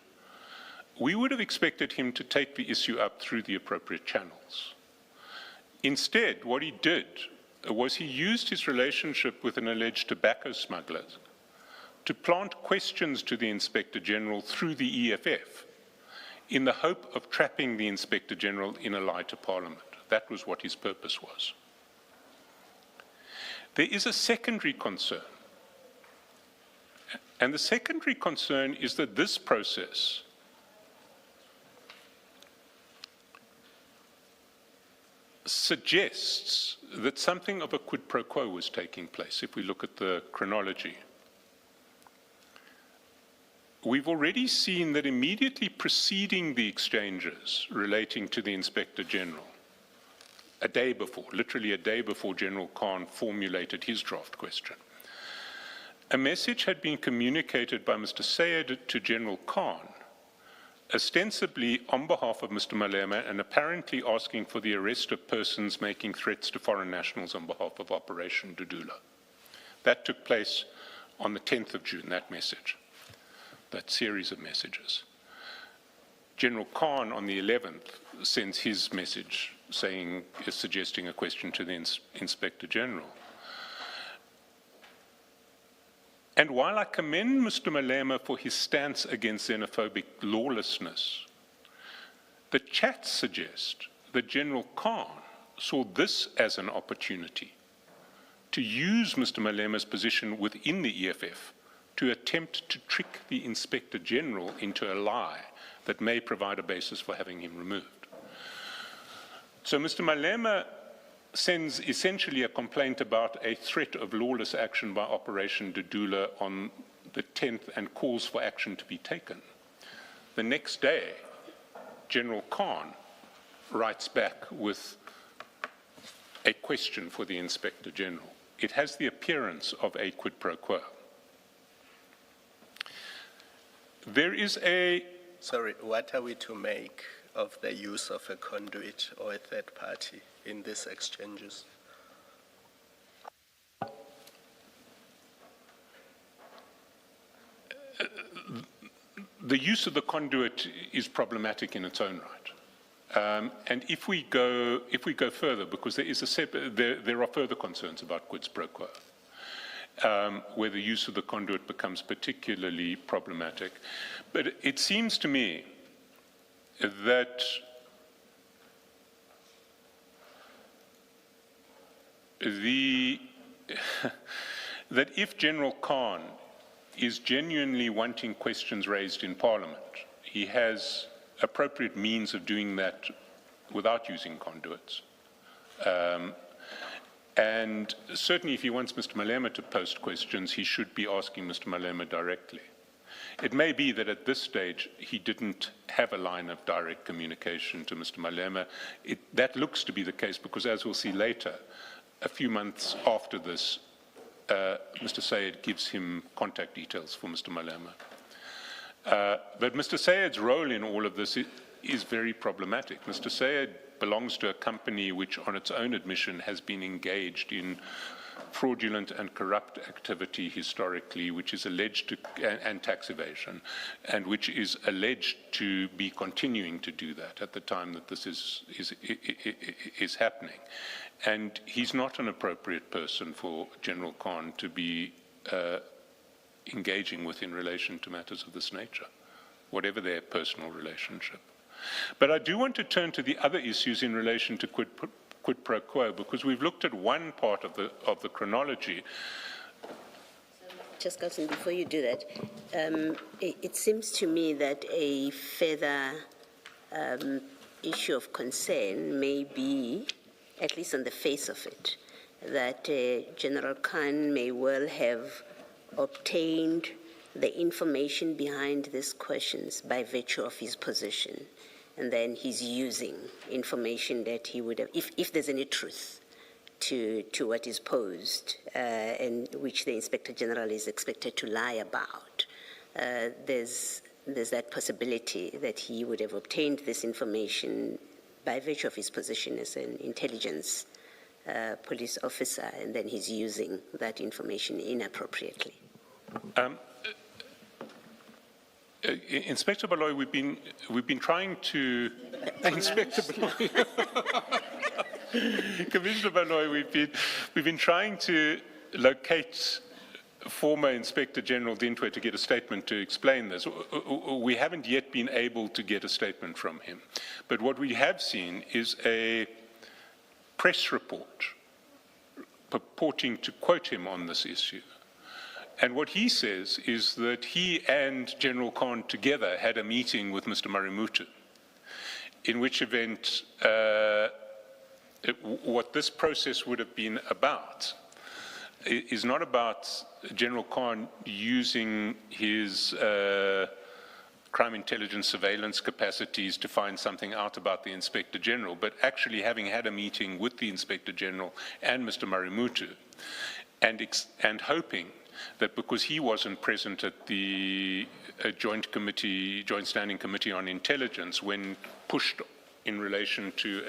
Speaker 7: we would have expected him to take the issue up through the appropriate channels. Instead, what he did was he used his relationship with an alleged tobacco smuggler to plant questions to the Inspector General through the EFF in the hope of trapping the Inspector General in a lie to Parliament. That was what his purpose was. There is a secondary concern, and the secondary concern is that this process suggests that something of a quid pro quo was taking place, if we look at the chronology. We've already seen that immediately preceding the exchanges relating to the Inspector General, a day before, literally a day before General Khan formulated his draft question, a message had been communicated by Mr. Sayed to General Khan, ostensibly on behalf of Mr. Malema and apparently asking for the arrest of persons making threats to foreign nationals on behalf of Operation Dudula. That took place on the 10th of June, that message, that series of messages. General Khan on the 11th sends his message suggesting a question to the Inspector General. And while I commend Mr. Malema for his stance against xenophobic lawlessness, the chats suggest that General Khan saw this as an opportunity to use Mr. Malema's position within the EFF to attempt to trick the Inspector General into a lie that may provide a basis for having him removed. So Mr. Malema sends essentially a complaint about a threat of lawless action by Operation Dudula on the 10th and calls for action to be taken. The next day, General Khan writes back with a question for the Inspector General. It has the appearance of a quid pro quo. There is a...
Speaker 9: Sorry, what are we to make of the use of a conduit or a third party in these exchanges?
Speaker 7: The use of the conduit is problematic in its own right. And if we go further, because there are further concerns about quid pro quo, where the use of the conduit becomes particularly problematic. But it seems to me that that if General Khan is genuinely wanting questions raised in Parliament, he has appropriate means of doing that without using conduits. And certainly if he wants Mr. Malema to post questions, he should be asking Mr. Malema directly. It may be that at this stage he didn't have a line of direct communication to Mr. Malema. That looks to be the case because, as we'll see later, a few months after this, Mr. Sayed gives him contact details for Mr. Malema. But Mr. Sayed's role in all of this is very problematic. Mr. Sayed belongs to a company which, on its own admission, has been engaged in fraudulent and corrupt activity historically, which is alleged to, and tax evasion, and which is alleged to be continuing to do that at the time that this is happening. And he's not an appropriate person for General Khan to be engaging with in relation to matters of this nature, whatever their personal relationship. But I do want to turn to the other issues in relation to quid pro quo, because we've looked at one part of the chronology.
Speaker 8: Just Carlson, before you do that, it seems to me that a further issue of concern may be, at least on the face of it, that General Khan may well have obtained the information behind these questions by virtue of his position. And then he's using information that he would have, if there's any truth to what is posed, and which the Inspector General is expected to lie about, there's that possibility that he would have obtained this information by virtue of his position as an intelligence police officer, and then he's using that information inappropriately.
Speaker 7: Inspector Baloyi, we've been trying to Inspector Baloyi, Commissioner Baloyi, we've been trying to locate former Inspector General Dintwe to get a statement to explain this. We haven't yet been able to get a statement from him, but what we have seen is a press report purporting to quote him on this issue. And what he says is that he and General Khan together had a meeting with Mr. Marimutu, in which event what this process would have been about is not about General Khan using his crime intelligence surveillance capacities to find something out about the Inspector General, but actually having had a meeting with the Inspector General and Mr. Marimutu, and hoping that because he wasn't present at the joint standing committee on intelligence when pushed in relation to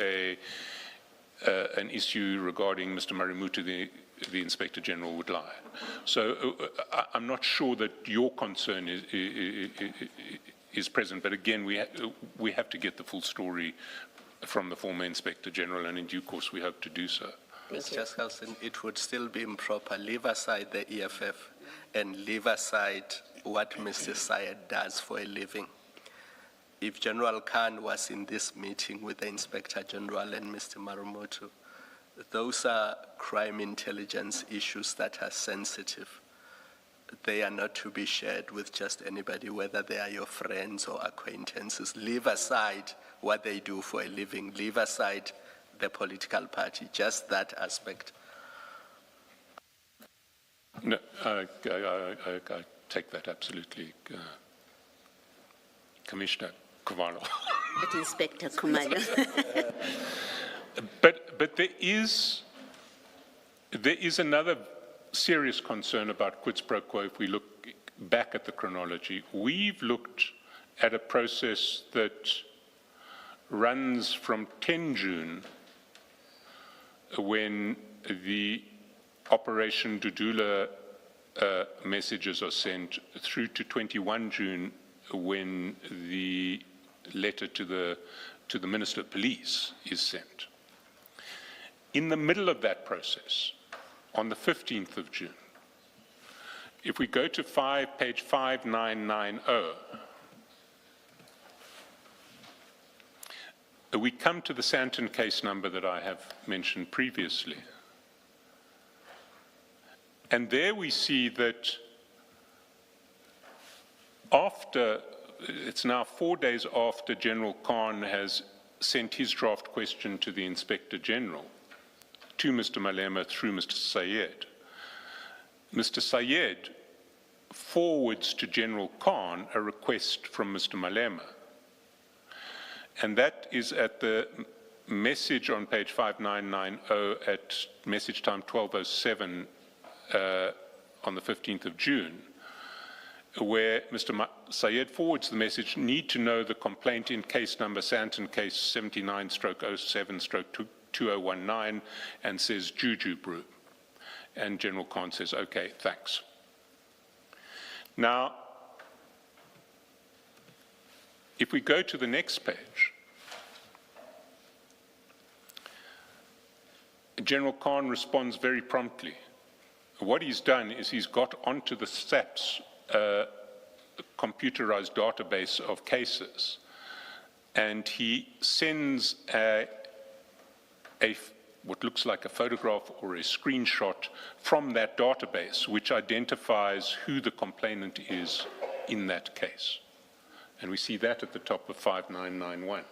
Speaker 7: an issue regarding Mr. Marimutu, the Inspector General would lie. So I'm not sure that your concern is present, but again, we have to get the full story from the former Inspector General, and in due course we hope to do so.
Speaker 9: Mr. Carlson, it would still be improper. Leave aside the EFF and leave aside what Mr. Syed does for a living. If General Khan was in this meeting with the Inspector General and Mr. Marimutu, those are crime intelligence issues that are sensitive. They are not to be shared with just anybody, whether they are your friends or acquaintances. Leave aside what they do for a living. Leave aside the political party, just that aspect.
Speaker 7: No, I take that absolutely, Commissioner Khumalo.
Speaker 8: But Inspector Khumalo.
Speaker 7: But there is another serious concern about quid pro quo if we look back at the chronology. We've looked at a process that runs from 10 June, when the Operation Dudula messages are sent, through to 21 June, when the letter to the Minister of Police is sent. In the middle of that process, on the 15th of June, if we go to page 5990, we come to the Santon case number that I have mentioned previously. And there we see that it's now 4 days after General Khan has sent his draft question to the Inspector General, to Mr. Malema through Mr. Syed. Mr. Syed forwards to General Khan a request from Mr. Malema. And that is at the message on page 5990 at message time 1207 on the 15th of June, where Mr. Syed forwards the message, need to know the complaint in case number Santon case 79/07/2019, and says Juju Brew. And General Khan says, okay, thanks. Now, if we go to the next page, General Khan responds very promptly. What he's done is he's got onto the SAPS computerized database of cases and he sends what looks like a photograph or a screenshot from that database, which identifies who the complainant is in that case. And we see that at the top of 5991.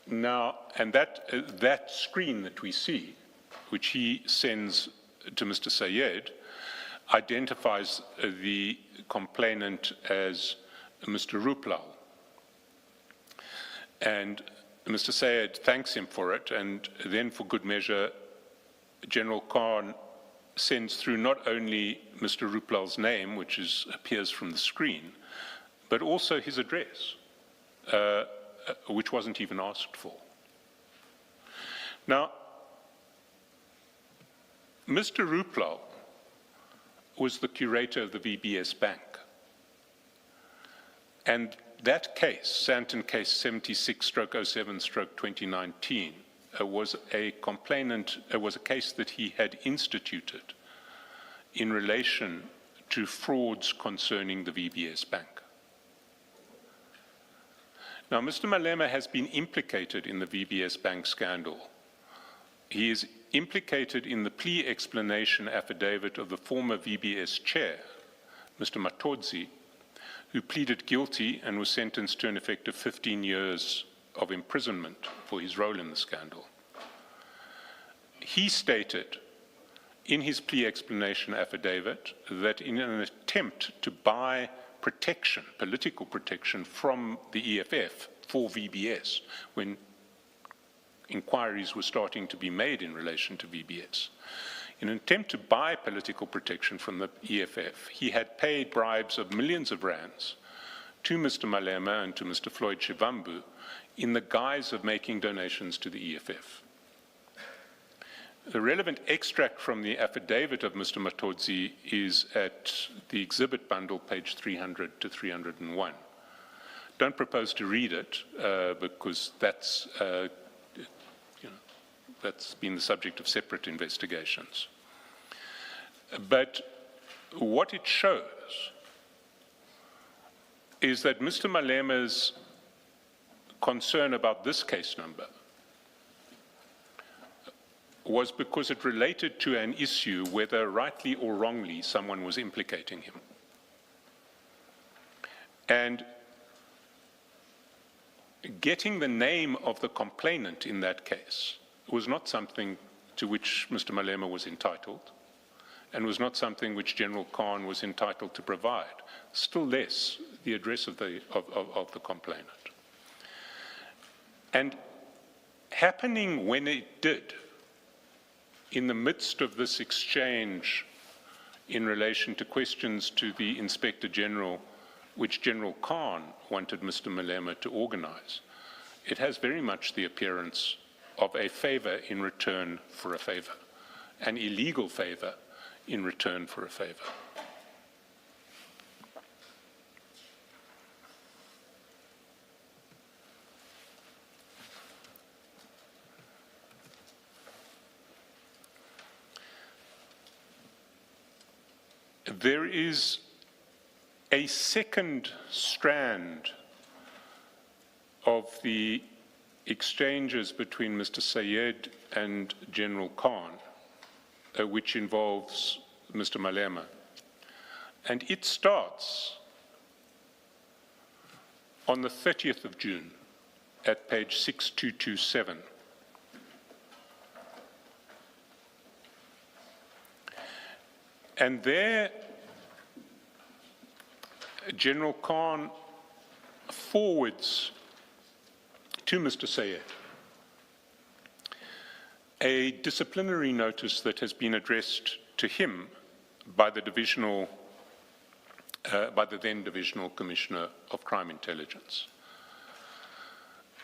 Speaker 7: Now, and that screen that we see, which he sends to Mr. Sayed, identifies the complainant as Mr. Ruplal. And Mr. Sayed thanks him for it, and then for good measure, General Khan sends through not only Mr. Ruplal's name, which appears from the screen, but also his address, which wasn't even asked for. Now, Mr. Ruplal was the curator of the VBS Bank. And that case, Santon case 76/07/2019, was a case that he had instituted in relation to frauds concerning the VBS Bank. Now, Mr. Malema has been implicated in the VBS Bank scandal. He is implicated in the plea explanation affidavit of the former VBS chair, Mr. Matodzi, who pleaded guilty and was sentenced to an effective 15 years of imprisonment for his role in the scandal. He stated in his plea explanation affidavit that in an attempt to buy protection, political protection from the EFF for VBS, when inquiries were starting to be made in relation to VBS, in an attempt to buy political protection from the EFF, he had paid bribes of millions of rands to Mr. Malema and to Mr. Floyd Shivambu in the guise of making donations to the EFF. The relevant extract from the affidavit of Mr. Matodzi is at the exhibit bundle, page 300 to 301. Don't propose to read it because that's been the subject of separate investigations. But what it shows is that Mr. Malema's concern about this case number was because it related to an issue, whether rightly or wrongly someone was implicating him. And getting the name of the complainant in that case was not something to which Mr. Malema was entitled, and was not something which General Khan was entitled to provide, still less the address of the complainant. And happening when it did, in the midst of this exchange in relation to questions to the Inspector General, which General Khan wanted Mr. Malema to organize, it has very much the appearance of a favor in return for a favor, an illegal favor in return for a favor. There is a second strand of the exchanges between Mr. Sayed and General Khan, which involves Mr. Malema. And it starts on the 30th of June at page 6227. And there, General Khan forwards to Mr. Sayed a disciplinary notice that has been addressed to him by the then Divisional Commissioner of Crime Intelligence.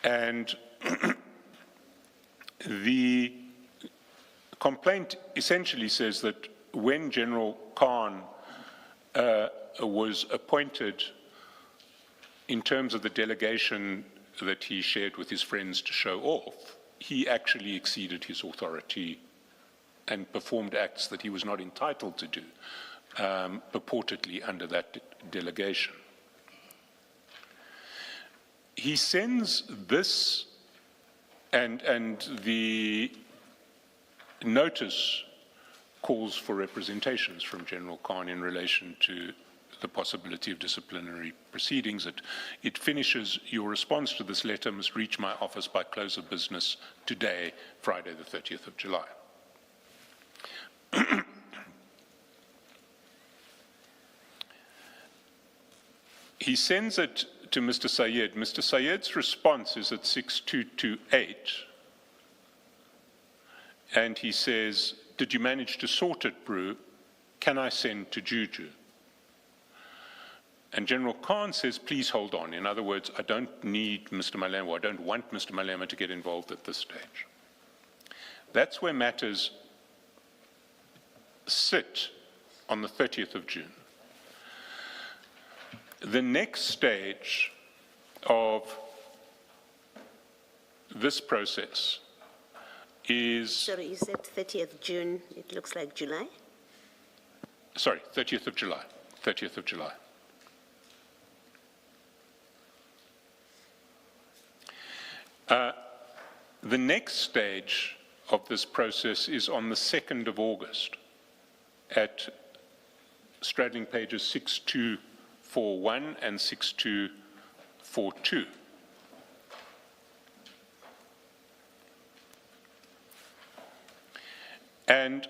Speaker 7: And the complaint essentially says that when General Khan was appointed in terms of the delegation that he shared with his friends to show off, he actually exceeded his authority and performed acts that he was not entitled to do purportedly under that delegation. He sends this and the notice calls for representations from General Khan in relation to the possibility of disciplinary proceedings. It finishes, your response to this letter must reach my office by close of business today, Friday the 30th of July. He sends it to Mr. Sayed. Mr. Sayed's response is at 6228, and he says, "Did you manage to sort it, Brew? Can I send to Juju?" And General Khan says, "Please hold on." In other words, I don't need Mr. Malema, I don't want Mr. Malema to get involved at this stage. That's where matters sit on the 30th of June. The next stage of this process is...
Speaker 8: Sorry, you said 30th June, it looks like July?
Speaker 7: Sorry, 30th of July, 30th of July. The next stage of this process is on the 2nd of August at straddling pages 6241 and 6242. And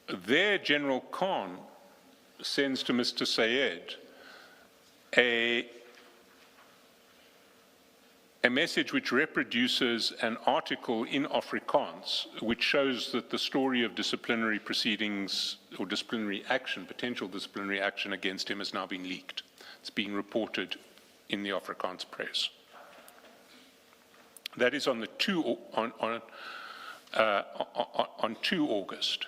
Speaker 7: there General Khan sends to Mr. Sayed a message which reproduces an article in Afrikaans which shows that the story of disciplinary proceedings or disciplinary action, potential disciplinary action against him has now been leaked. It's being reported in the Afrikaans press. That is on 2 August.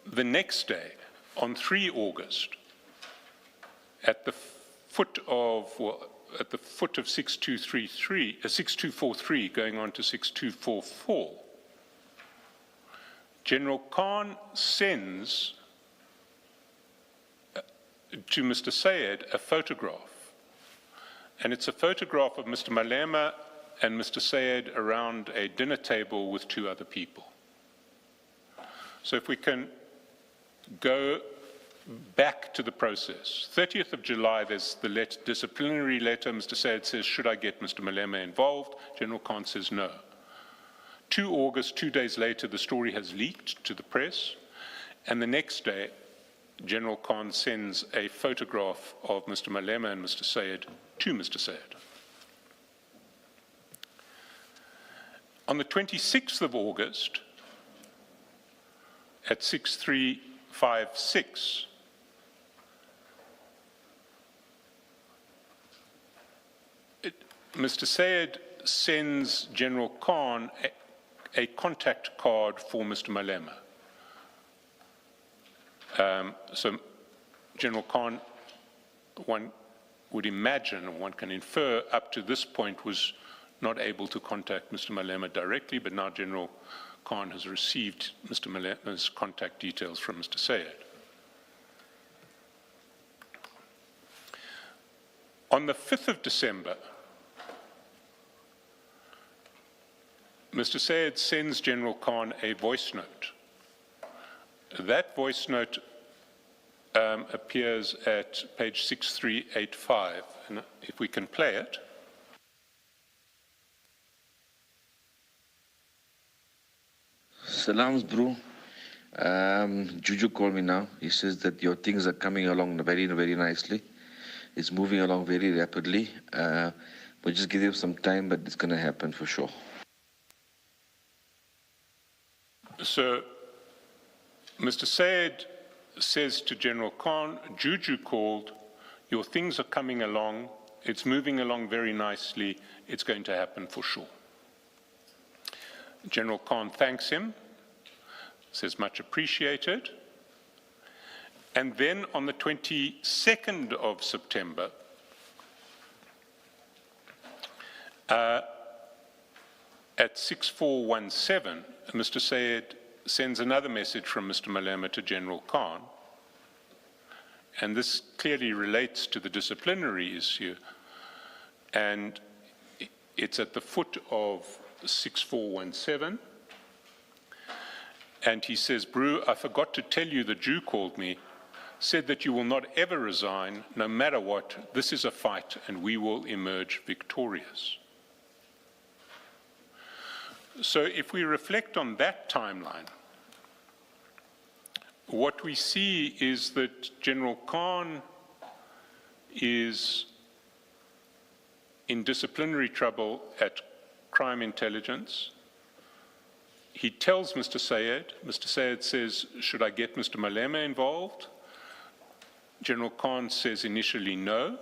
Speaker 7: The next day, on 3 August, at the foot of 6243, going on to 6244, General Khan sends to Mr. Sayed a photograph, and it's a photograph of Mr. Malema and Mr. Sayed around a dinner table with 2 other people. So if we can go back to the process. 30th of July, there's the disciplinary letter. Mr. Sayed says, "Should I get Mr. Malema involved?" General Khan says no. 2 August, 2 days later, the story has leaked to the press, and the next day, General Khan sends a photograph of Mr. Malema and Mr. Sayed to Mr. Sayed. On the 26th of August, at 6356, Mr. Sayed sends General Khan a contact card for Mr. Malema. So General Khan, one would imagine, or one can infer, up to this point was not able to contact Mr. Malema directly, but now General Khan has received Mr. Malema's contact details from Mr. Sayed. On the 5th of December, Mr. Sayed sends General Khan a voice note. That voice note appears at page 6385, and if we can play it.
Speaker 10: Salams, bro. Juju called me now. He says that your things are coming along very, very nicely. It's moving along very rapidly. But just give him some time, but it's going to happen for sure.
Speaker 7: So, Mr. Sayed says to General Khan, "Juju called, your things are coming along, it's moving along very nicely, it's going to happen for sure." General Khan thanks him, says much appreciated, and then on the 22nd of September, at 6417, Mr. Sayed sends another message from Mr. Malema to General Khan, and this clearly relates to the disciplinary issue, and it's at the foot of 6417, and he says, Brew, I forgot to tell you the Jew called me, said that you will not ever resign, no matter what. This is a fight, and we will emerge victorious. So if we reflect on that timeline, what we see is that General Khan is in disciplinary trouble at crime intelligence. He tells Mr. Sayed says, should I get Mr. Malema involved? General Khan says initially no.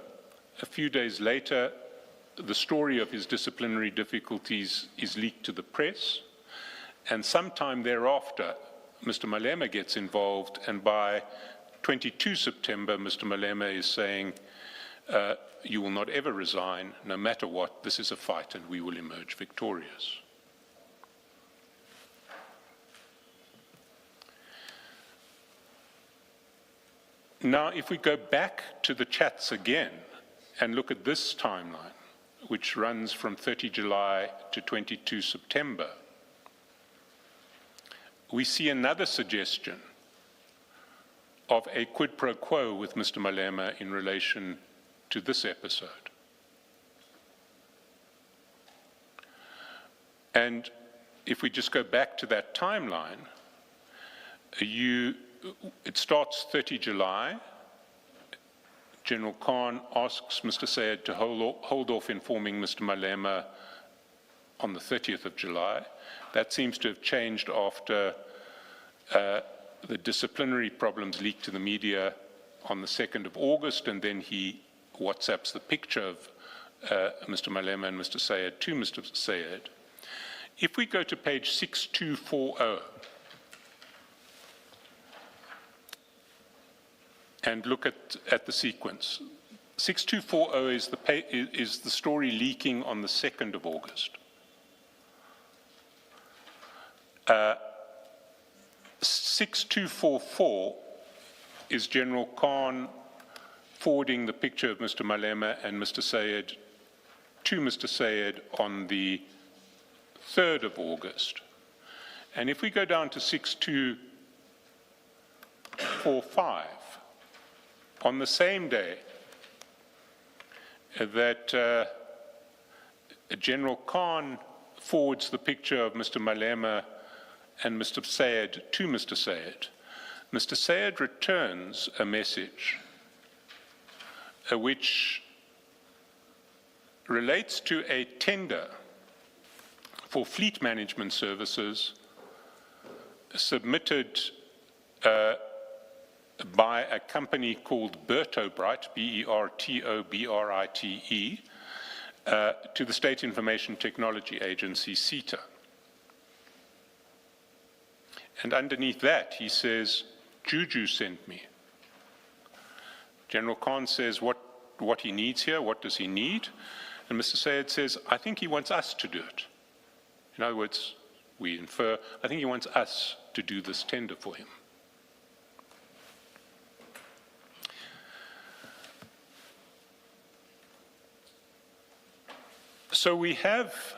Speaker 7: A few days later, the story of his disciplinary difficulties is leaked to the press, and sometime thereafter, Mr. Malema gets involved, and by 22 September, Mr. Malema is saying, you will not ever resign, no matter what, this is a fight and we will emerge victorious. Now, if we go back to the chats again and look at this timeline, which runs from 30 July to 22 September, we see another suggestion of a quid pro quo with Mr. Malema in relation to this episode. And if we just go back to that timeline, it starts 30 July. General Khan asks Mr. Sayed to hold off informing Mr. Malema on the 30th of July. That seems to have changed after the disciplinary problems leaked to the media on the 2nd of August, and then he WhatsApps the picture of Mr. Malema and Mr. Sayed to Mr. Sayed. If we go to page 6240 and look at the sequence, 6240 is the story leaking on the 2nd of August. 6244 is General Khan forwarding the picture of Mr. Malema and Mr. Sayed to Mr. Sayed on the 3rd of August. And if we go down to 6245, on the same day that General Khan forwards the picture of Mr. Malema and Mr. Sayed to Mr. Sayed, Mr. Sayed returns a message which relates to a tender for fleet management services submitted by a company called Bertobrite, B-E-R-T-O-B-R-I-T-E, to the State Information Technology Agency, SITA. And underneath that, he says, Juju sent me. General Khan says what he needs here, what does he need? And Mr. Sayed says, I think he wants us to do it. In other words, we infer, I think he wants us to do this tender for him. So we have...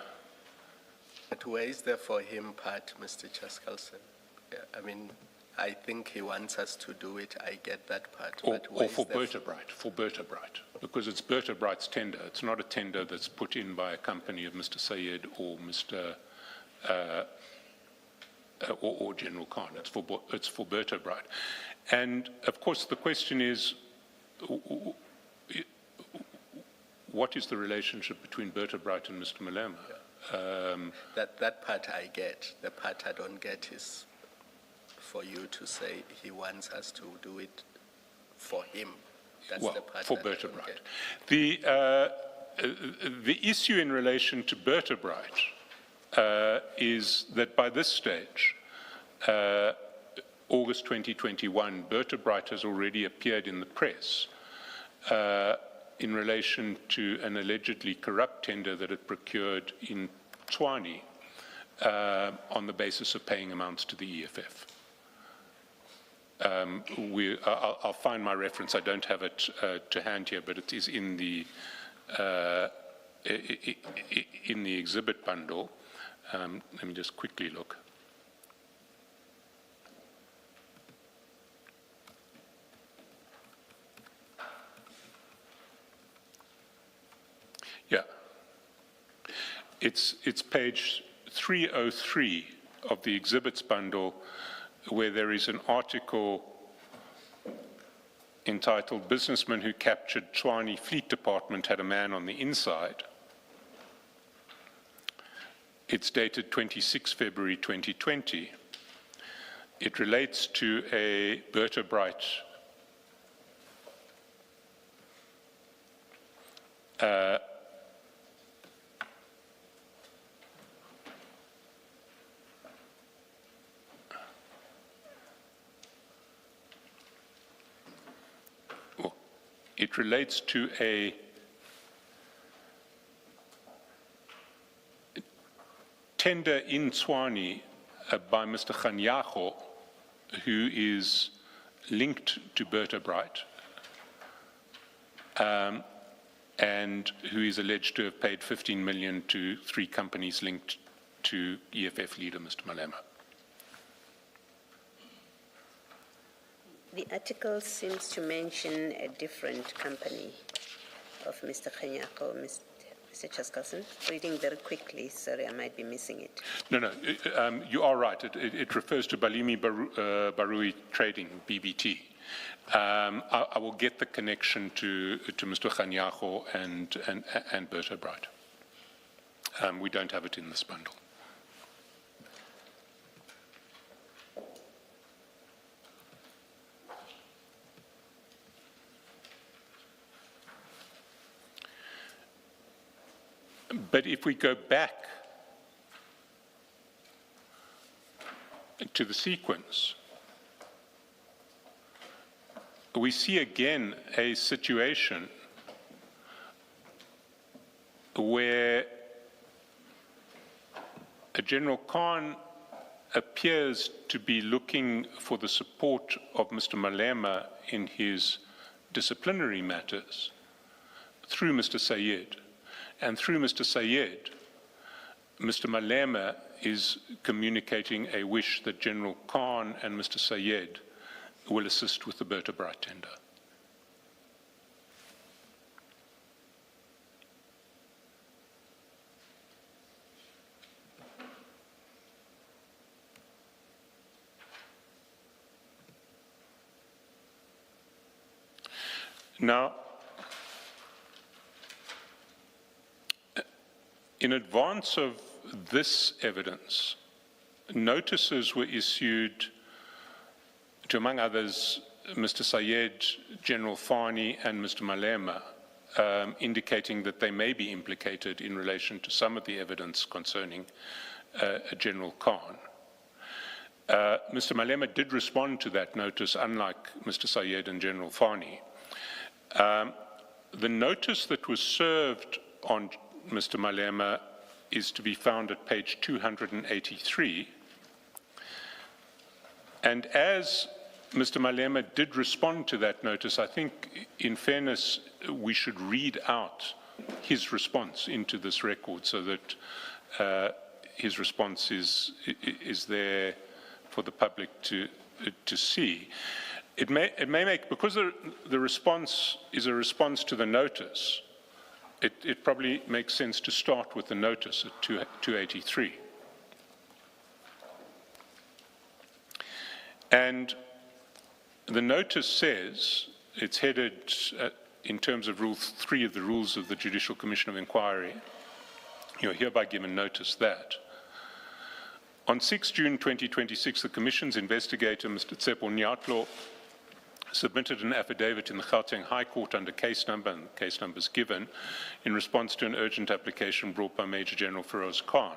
Speaker 9: But where is the for him part, Mr. Chaskalson? I mean, I think he wants us to do it, I get that part.
Speaker 7: Or for Bertobrite, because it's Bertobrite's tender. It's not a tender that's put in by a company of Mr. Sayed or Mr. Or General Khan. It's for Bertobrite. And of course the question is, what is the relationship between Bertobrite and Mr. Malema?
Speaker 9: That part I get. The part I don't get is for you to say he wants us to do it for him. That's the part
Speaker 7: for Bertobrite. The issue in relation to Bertobrite is that by this stage, August 2021, Bertobrite has already appeared in the press in relation to an allegedly corrupt tender that it procured in Tshwane on the basis of paying amounts to the EFF. I'll find my reference. I don't have it to hand here, but it is in the exhibit bundle. Let me just quickly look. Yeah. It's page 303 of the exhibits bundle, where there is an article entitled "Businessman Who Captured Tshwane Fleet Department Had a Man on the Inside." It's dated 26 February 2020. It relates to a Berta Bright it relates to a tender in Tshwane by Mr. Khanyago, who is linked to Berta Bright, and who is alleged to have paid 15 million to 3 companies linked to EFF leader Mr. Malema.
Speaker 8: The article seems to mention a different company of Mr. Khanyago, Mr. Chaskalson. Reading very quickly, sorry, I might be missing it.
Speaker 7: No, you are right. It refers to Baloyi Trading, BBT. I will get the connection to Mr. Khanyago and Berta Bright. We don't have it in this bundle. But if we go back to the sequence, we see again a situation where General Khan appears to be looking for the support of Mr. Malema in his disciplinary matters through Mr. Sayed. And through Mr. Sayed, Mr. Malema is communicating a wish that General Khan and Mr. Sayed will assist with the Berta Bright tender. Now, in advance of this evidence, notices were issued to, among others, Mr. Sayed, General Fani, and Mr. Malema, indicating that they may be implicated in relation to some of the evidence concerning General Khan. Mr. Malema did respond to that notice, unlike Mr. Sayed and General Fani. The notice that was served on Mr. Malema is to be found at page 283. And as Mr. Malema did respond to that notice, I think, in fairness, we should read out his response into this record so that his response is there for the public to see. It may make, because the response is a response to the notice, it probably makes sense to start with the notice at 283. And the notice says, it's headed in terms of Rule 3 of the Rules of the Judicial Commission of Inquiry, you're hereby given notice that on 6 June 2026, the Commission's investigator, Mr. Tsepo Nyatlo, submitted an affidavit in the Gauteng High Court under case number, and the case number is given, in response to an urgent application brought by Major General Feroz Khan.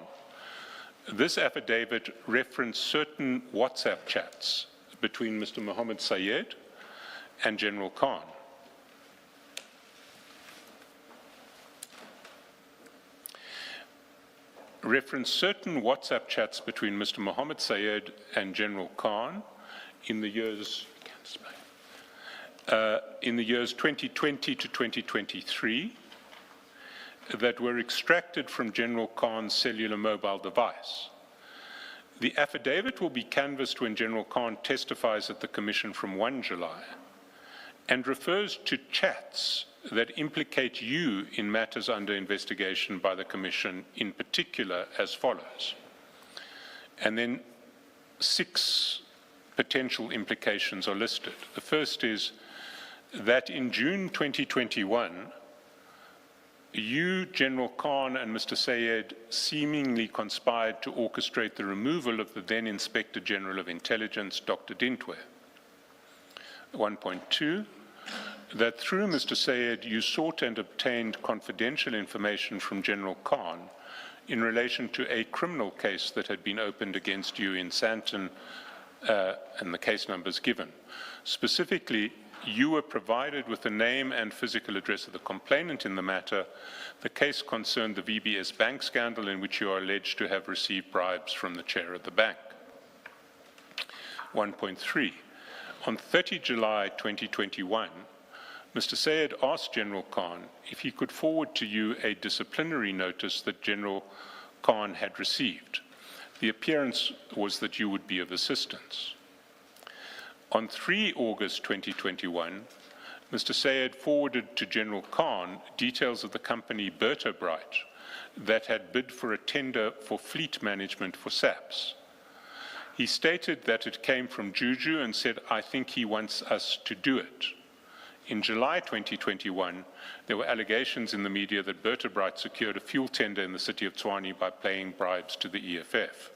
Speaker 7: This affidavit referenced certain WhatsApp chats between Mr. Mohammed Sayed and General Khan. reference certain WhatsApp chats between Mr. Mohammed Sayed and General Khan in the years 2020 to 2023 that were extracted from General Khan's cellular mobile device. The affidavit will be canvassed when General Khan testifies at the Commission from 1 July and refers to chats that implicate you in matters under investigation by the Commission, in particular as follows. And then 6 potential implications are listed. The first is that in June 2021, you, General Khan, and Mr. Sayed seemingly conspired to orchestrate the removal of the then Inspector General of Intelligence, Dr. Dintwe. 1.2, that through Mr. Sayed, you sought and obtained confidential information from General Khan in relation to a criminal case that had been opened against you in Sandton, and the case numbers given. Specifically, you were provided with the name and physical address of the complainant in the matter. The case concerned the VBS bank scandal in which you are alleged to have received bribes from the chair of the bank. 1.3. On 30 July 2021, Mr. Sayed asked General Khan if he could forward to you a disciplinary notice that General Khan had received. The appearance was that you would be of assistance. On 3 August 2021, Mr. Sayed forwarded to General Khan details of the company Bertobright that had bid for a tender for fleet management for SAPS. He stated that it came from Juju and said, "I think he wants us to do it." In July 2021, there were allegations in the media that Bertobright secured a fuel tender in the city of Tshwane by paying bribes to the EFF.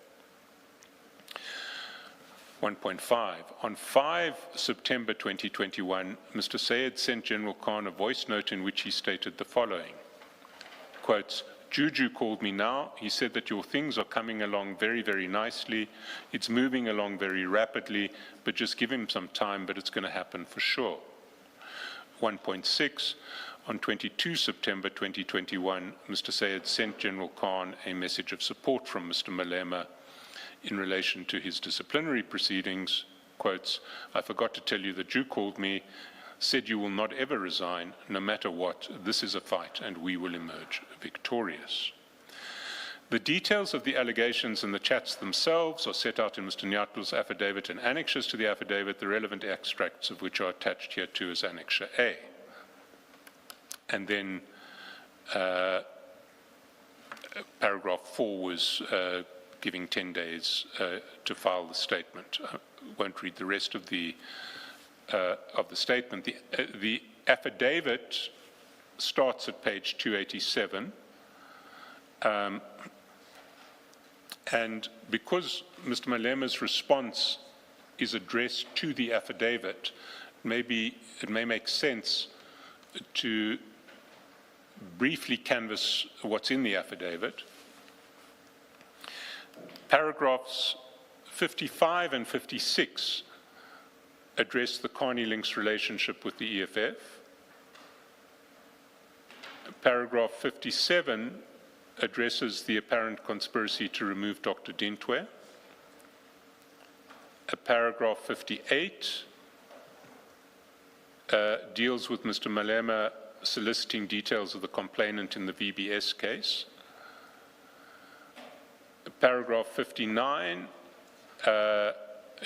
Speaker 7: 1.5. On 5 September 2021, Mr. Sayed sent General Khan a voice note in which he stated the following, quotes, "Juju called me now. He said that your things are coming along very, very nicely. It's moving along very rapidly, but just give him some time, but it's going to happen for sure." 1.6. On 22 September 2021, Mr. Sayed sent General Khan a message of support from Mr. Malema in relation to his disciplinary proceedings, quotes, "I forgot to tell you that you called me, said you will not ever resign, no matter what, this is a fight and we will emerge victorious." The details of the allegations and the chats themselves are set out in Mr. Nyatlu's affidavit and annexures to the affidavit, the relevant extracts of which are attached here too as Annexure A. And then paragraph 4 was giving 10 days to file the statement. I won't read the rest of the statement. The affidavit starts at page 287. And because Mr. Malema's response is addressed to the affidavit, maybe it may make sense to briefly canvass what's in the affidavit. Paragraphs 55 and 56 address the Carney Links relationship with the EFF. Paragraph 57 addresses the apparent conspiracy to remove Dr. Dintwe. Paragraph 58 deals with Mr. Malema soliciting details of the complainant in the VBS case. Paragraph 59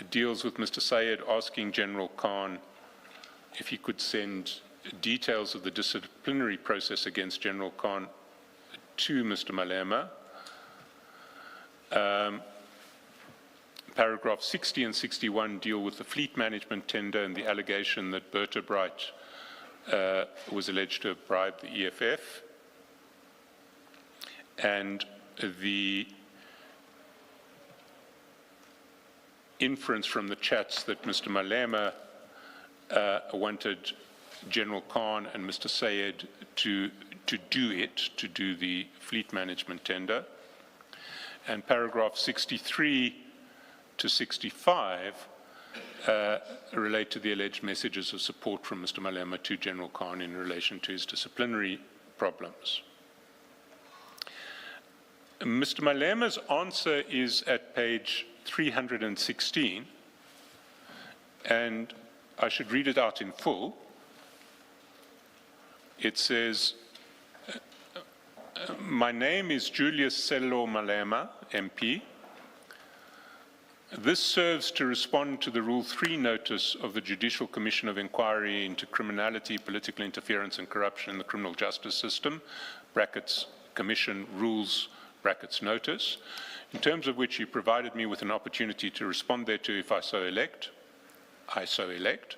Speaker 7: deals with Mr. Sayed asking General Khan if he could send details of the disciplinary process against General Khan to Mr. Malema. Paragraph 60 and 61 deal with the fleet management tender and the allegation that Bertobright was alleged to have bribed the EFF. And the inference from the chats that Mr. Malema wanted General Khan and Mr. Sayed to do the fleet management tender. And paragraph 63 to 65 relate to the alleged messages of support from Mr. Malema to General Khan in relation to his disciplinary problems. Mr. Malema's answer is at page 316, and I should read it out in full. It says, my name is Julius Sello Malema, MP. This serves to respond to the Rule 3 notice of the Judicial Commission of Inquiry into Criminality, Political Interference and Corruption in the Criminal Justice System, brackets Commission Rules, brackets Notice, in terms of which you provided me with an opportunity to respond thereto if I so elect. I so elect.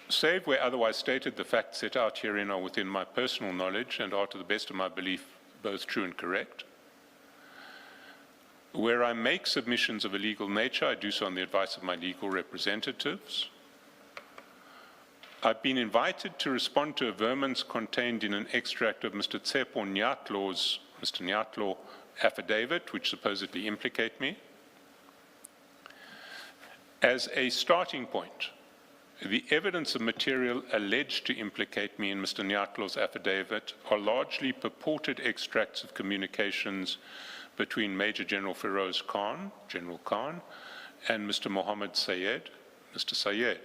Speaker 7: Save where otherwise stated, the facts set out herein are within my personal knowledge and are to the best of my belief both true and correct. Where I make submissions of a legal nature, I do so on the advice of my legal representatives. I've been invited to respond to a vermins contained in an extract of Mr. Tsepo Nyatlo's, Mr. Nyatlo affidavit, which supposedly implicate me. As a starting point, the evidence of material alleged to implicate me in Mr. Nyatlo's affidavit are largely purported extracts of communications between Major General Feroz Khan, General Khan, and Mr. Mohammed Sayed, Mr. Sayed.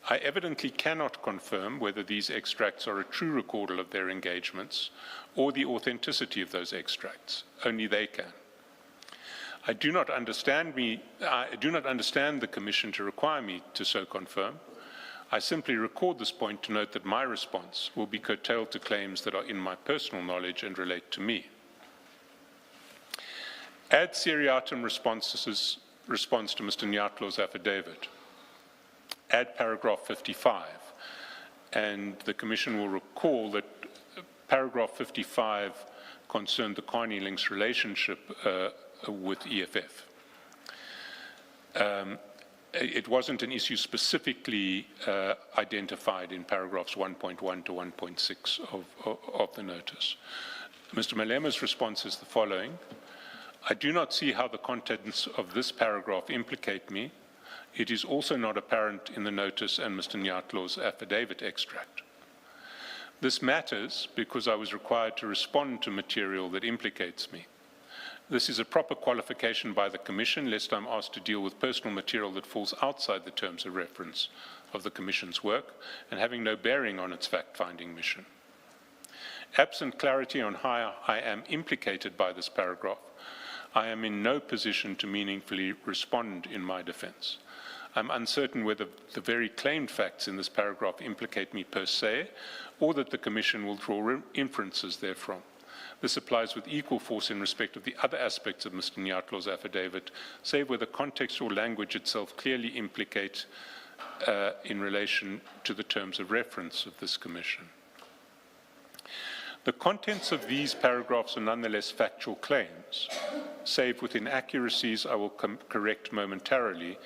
Speaker 7: I evidently cannot confirm whether these extracts are a true recordal of their engagements or the authenticity of those extracts. Only they can. I do not understand the Commission to require me to so confirm. I simply record this point to note that my response will be curtailed to claims that are in my personal knowledge and relate to me. Ad seriatim response to Mr. Nyatlo's affidavit. Add paragraph 55, and the Commission will recall that paragraph 55 concerned the Carney Links relationship with EFF. It wasn't an issue specifically identified in paragraphs 1.1 to 1.6 of the notice. Mr. Malema's response is the following. I do not see how the contents of this paragraph implicate me. It is also not apparent in the notice and Mr. Nyatlo's affidavit extract. This matters because I was required to respond to material that implicates me. This is a proper qualification by the Commission, lest I'm asked to deal with personal material that falls outside the terms of reference of the Commission's work and having no bearing on its fact-finding mission. Absent clarity on how I am implicated by this paragraph, I am in no position to meaningfully respond in my defense. I'm uncertain whether the very claimed facts in this paragraph implicate me per se, or that the Commission will draw inferences therefrom. This applies with equal force in respect of the other aspects of Mr. Nyatlo's affidavit, save where the context or language itself clearly implicate in relation to the terms of reference of this Commission. The contents of these paragraphs are nonetheless factual claims, save with inaccuracies I will correct momentarily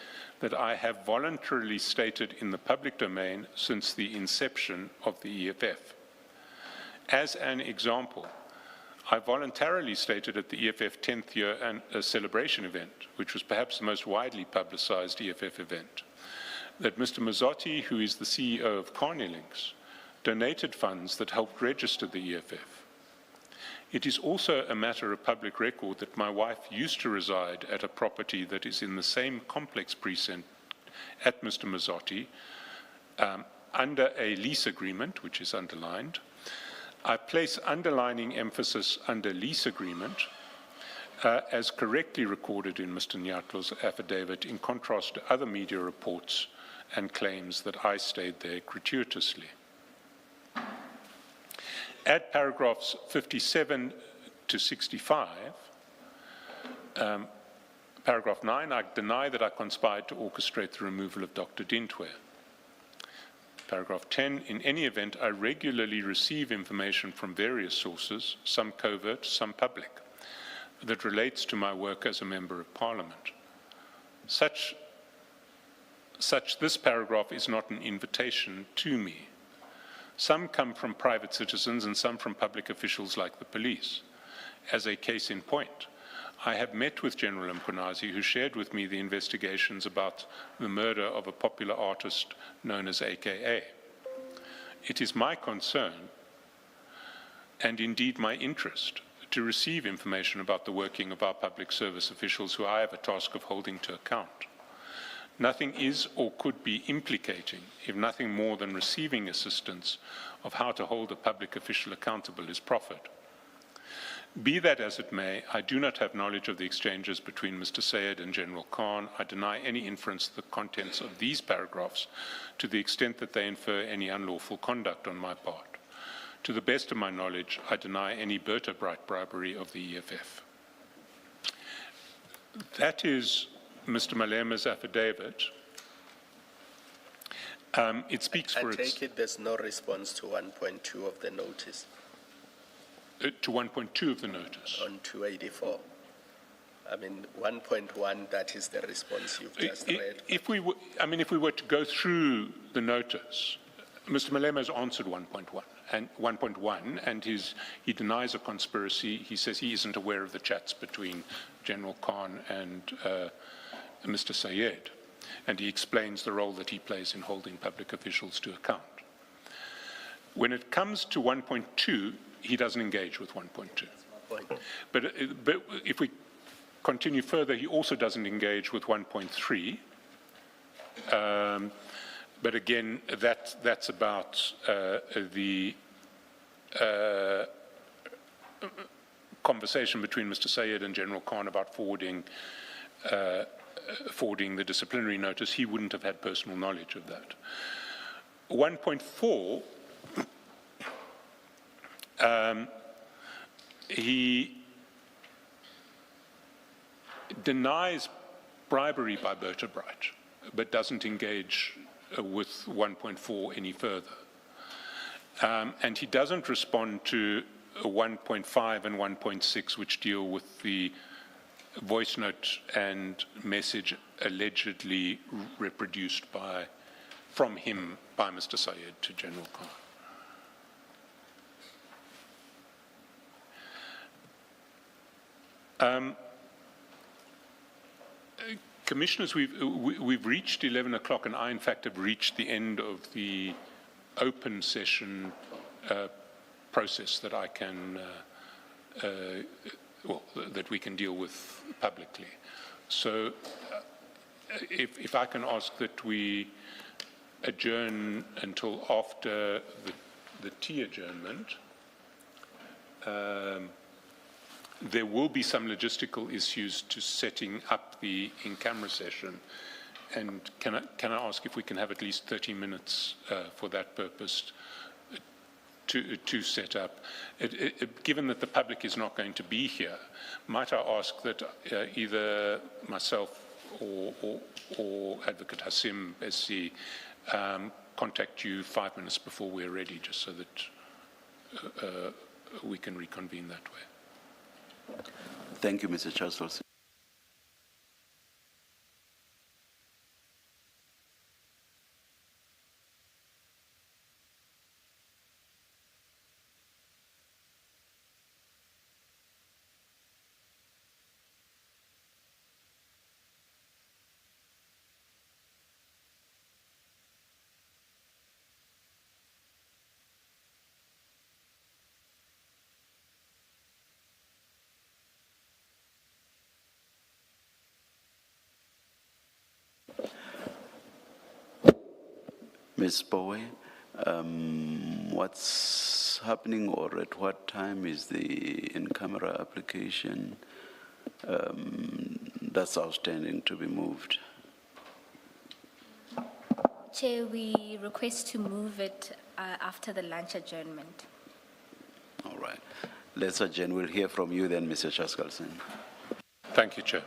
Speaker 7: that I have voluntarily stated in the public domain since the inception of the EFF. As an example, I voluntarily stated at the EFF 10th year celebration event, which was perhaps the most widely publicized EFF event, that Mr. Mazzotti, who is the CEO of Carney Links, donated funds that helped register the EFF. It is also a matter of public record that my wife used to reside at a property that is in the same complex precinct at Mr. Mazzotti under a lease agreement, which is underlined. I place underlining emphasis under lease agreement as correctly recorded in Mr. Nyatlo's affidavit, in contrast to other media reports and claims that I stayed there gratuitously. Add paragraphs 57 to 65. Paragraph 9, I deny that I conspired to orchestrate the removal of Dr. Dintwe. Paragraph 10, in any event, I regularly receive information from various sources, some covert, some public, that relates to my work as a Member of Parliament. This paragraph is not an invitation to me. Some come from private citizens and some from public officials like the police. As a case in point, I have met with General Mkhwanazi, who shared with me the investigations about the murder of a popular artist known as AKA. It is my concern, and indeed my interest, to receive information about the working of our public service officials who I have a task of holding to account. Nothing is or could be implicating, if nothing more than receiving assistance of how to hold a public official accountable is proffered. Be that as it may, I do not have knowledge of the exchanges between Mr. Sayed and General Khan. I deny any inference of the contents of these paragraphs to the extent that they infer any unlawful conduct on my part. To the best of my knowledge, I deny any vertebrate bribery of the EFF. That is Mr. Malema's affidavit. It speaks for
Speaker 9: I
Speaker 7: itself.
Speaker 9: take it there's no response to 1.2 of the notice,
Speaker 7: To 1.2 of the notice.
Speaker 9: on 284. I mean, 1.1, that is the response you've just read.
Speaker 7: If we were to go through the notice, Mr. Malema has answered 1.1, and he denies a conspiracy. He says he isn't aware of the chats between General Khan and Mr. Sayed, and he explains the role that he plays in holding public officials to account. When it comes to 1.2, he doesn't engage with 1.2. But if we continue further, he also doesn't engage with 1.3. But again, that's about the conversation between Mr. Sayed and General Khan about forwarding the disciplinary notice. He wouldn't have had personal knowledge of that. 1.4, he denies bribery by vertebrate, but doesn't engage with 1.4 any further. And he doesn't respond to 1.5 and 1.6, which deal with the voice note and message allegedly reproduced from him by Mr. Sayed to General Khan. Commissioners, we've reached 11 o'clock, and I, in fact, have reached the end of the open session process that I can, that we can deal with publicly. So, if I can ask that we adjourn until after the tea adjournment. There will be some logistical issues to setting up the in-camera session, and can I ask if we can have at least 30 minutes for that purpose to set up? Given that the public is not going to be here, might I ask that either myself or Advocate Hasim Sesi contact you 5 minutes before we're ready, just so that we can reconvene that way.
Speaker 4: Thank you, Mr. Chancellor. Ms. Bowe, what's happening, or at what time is the in-camera application that's outstanding to be moved?
Speaker 11: Chair, we request to move it after the lunch adjournment.
Speaker 4: All right. Let's adjourn. We'll hear from you then, Mr. Chaskalson.
Speaker 7: Thank you, Chair.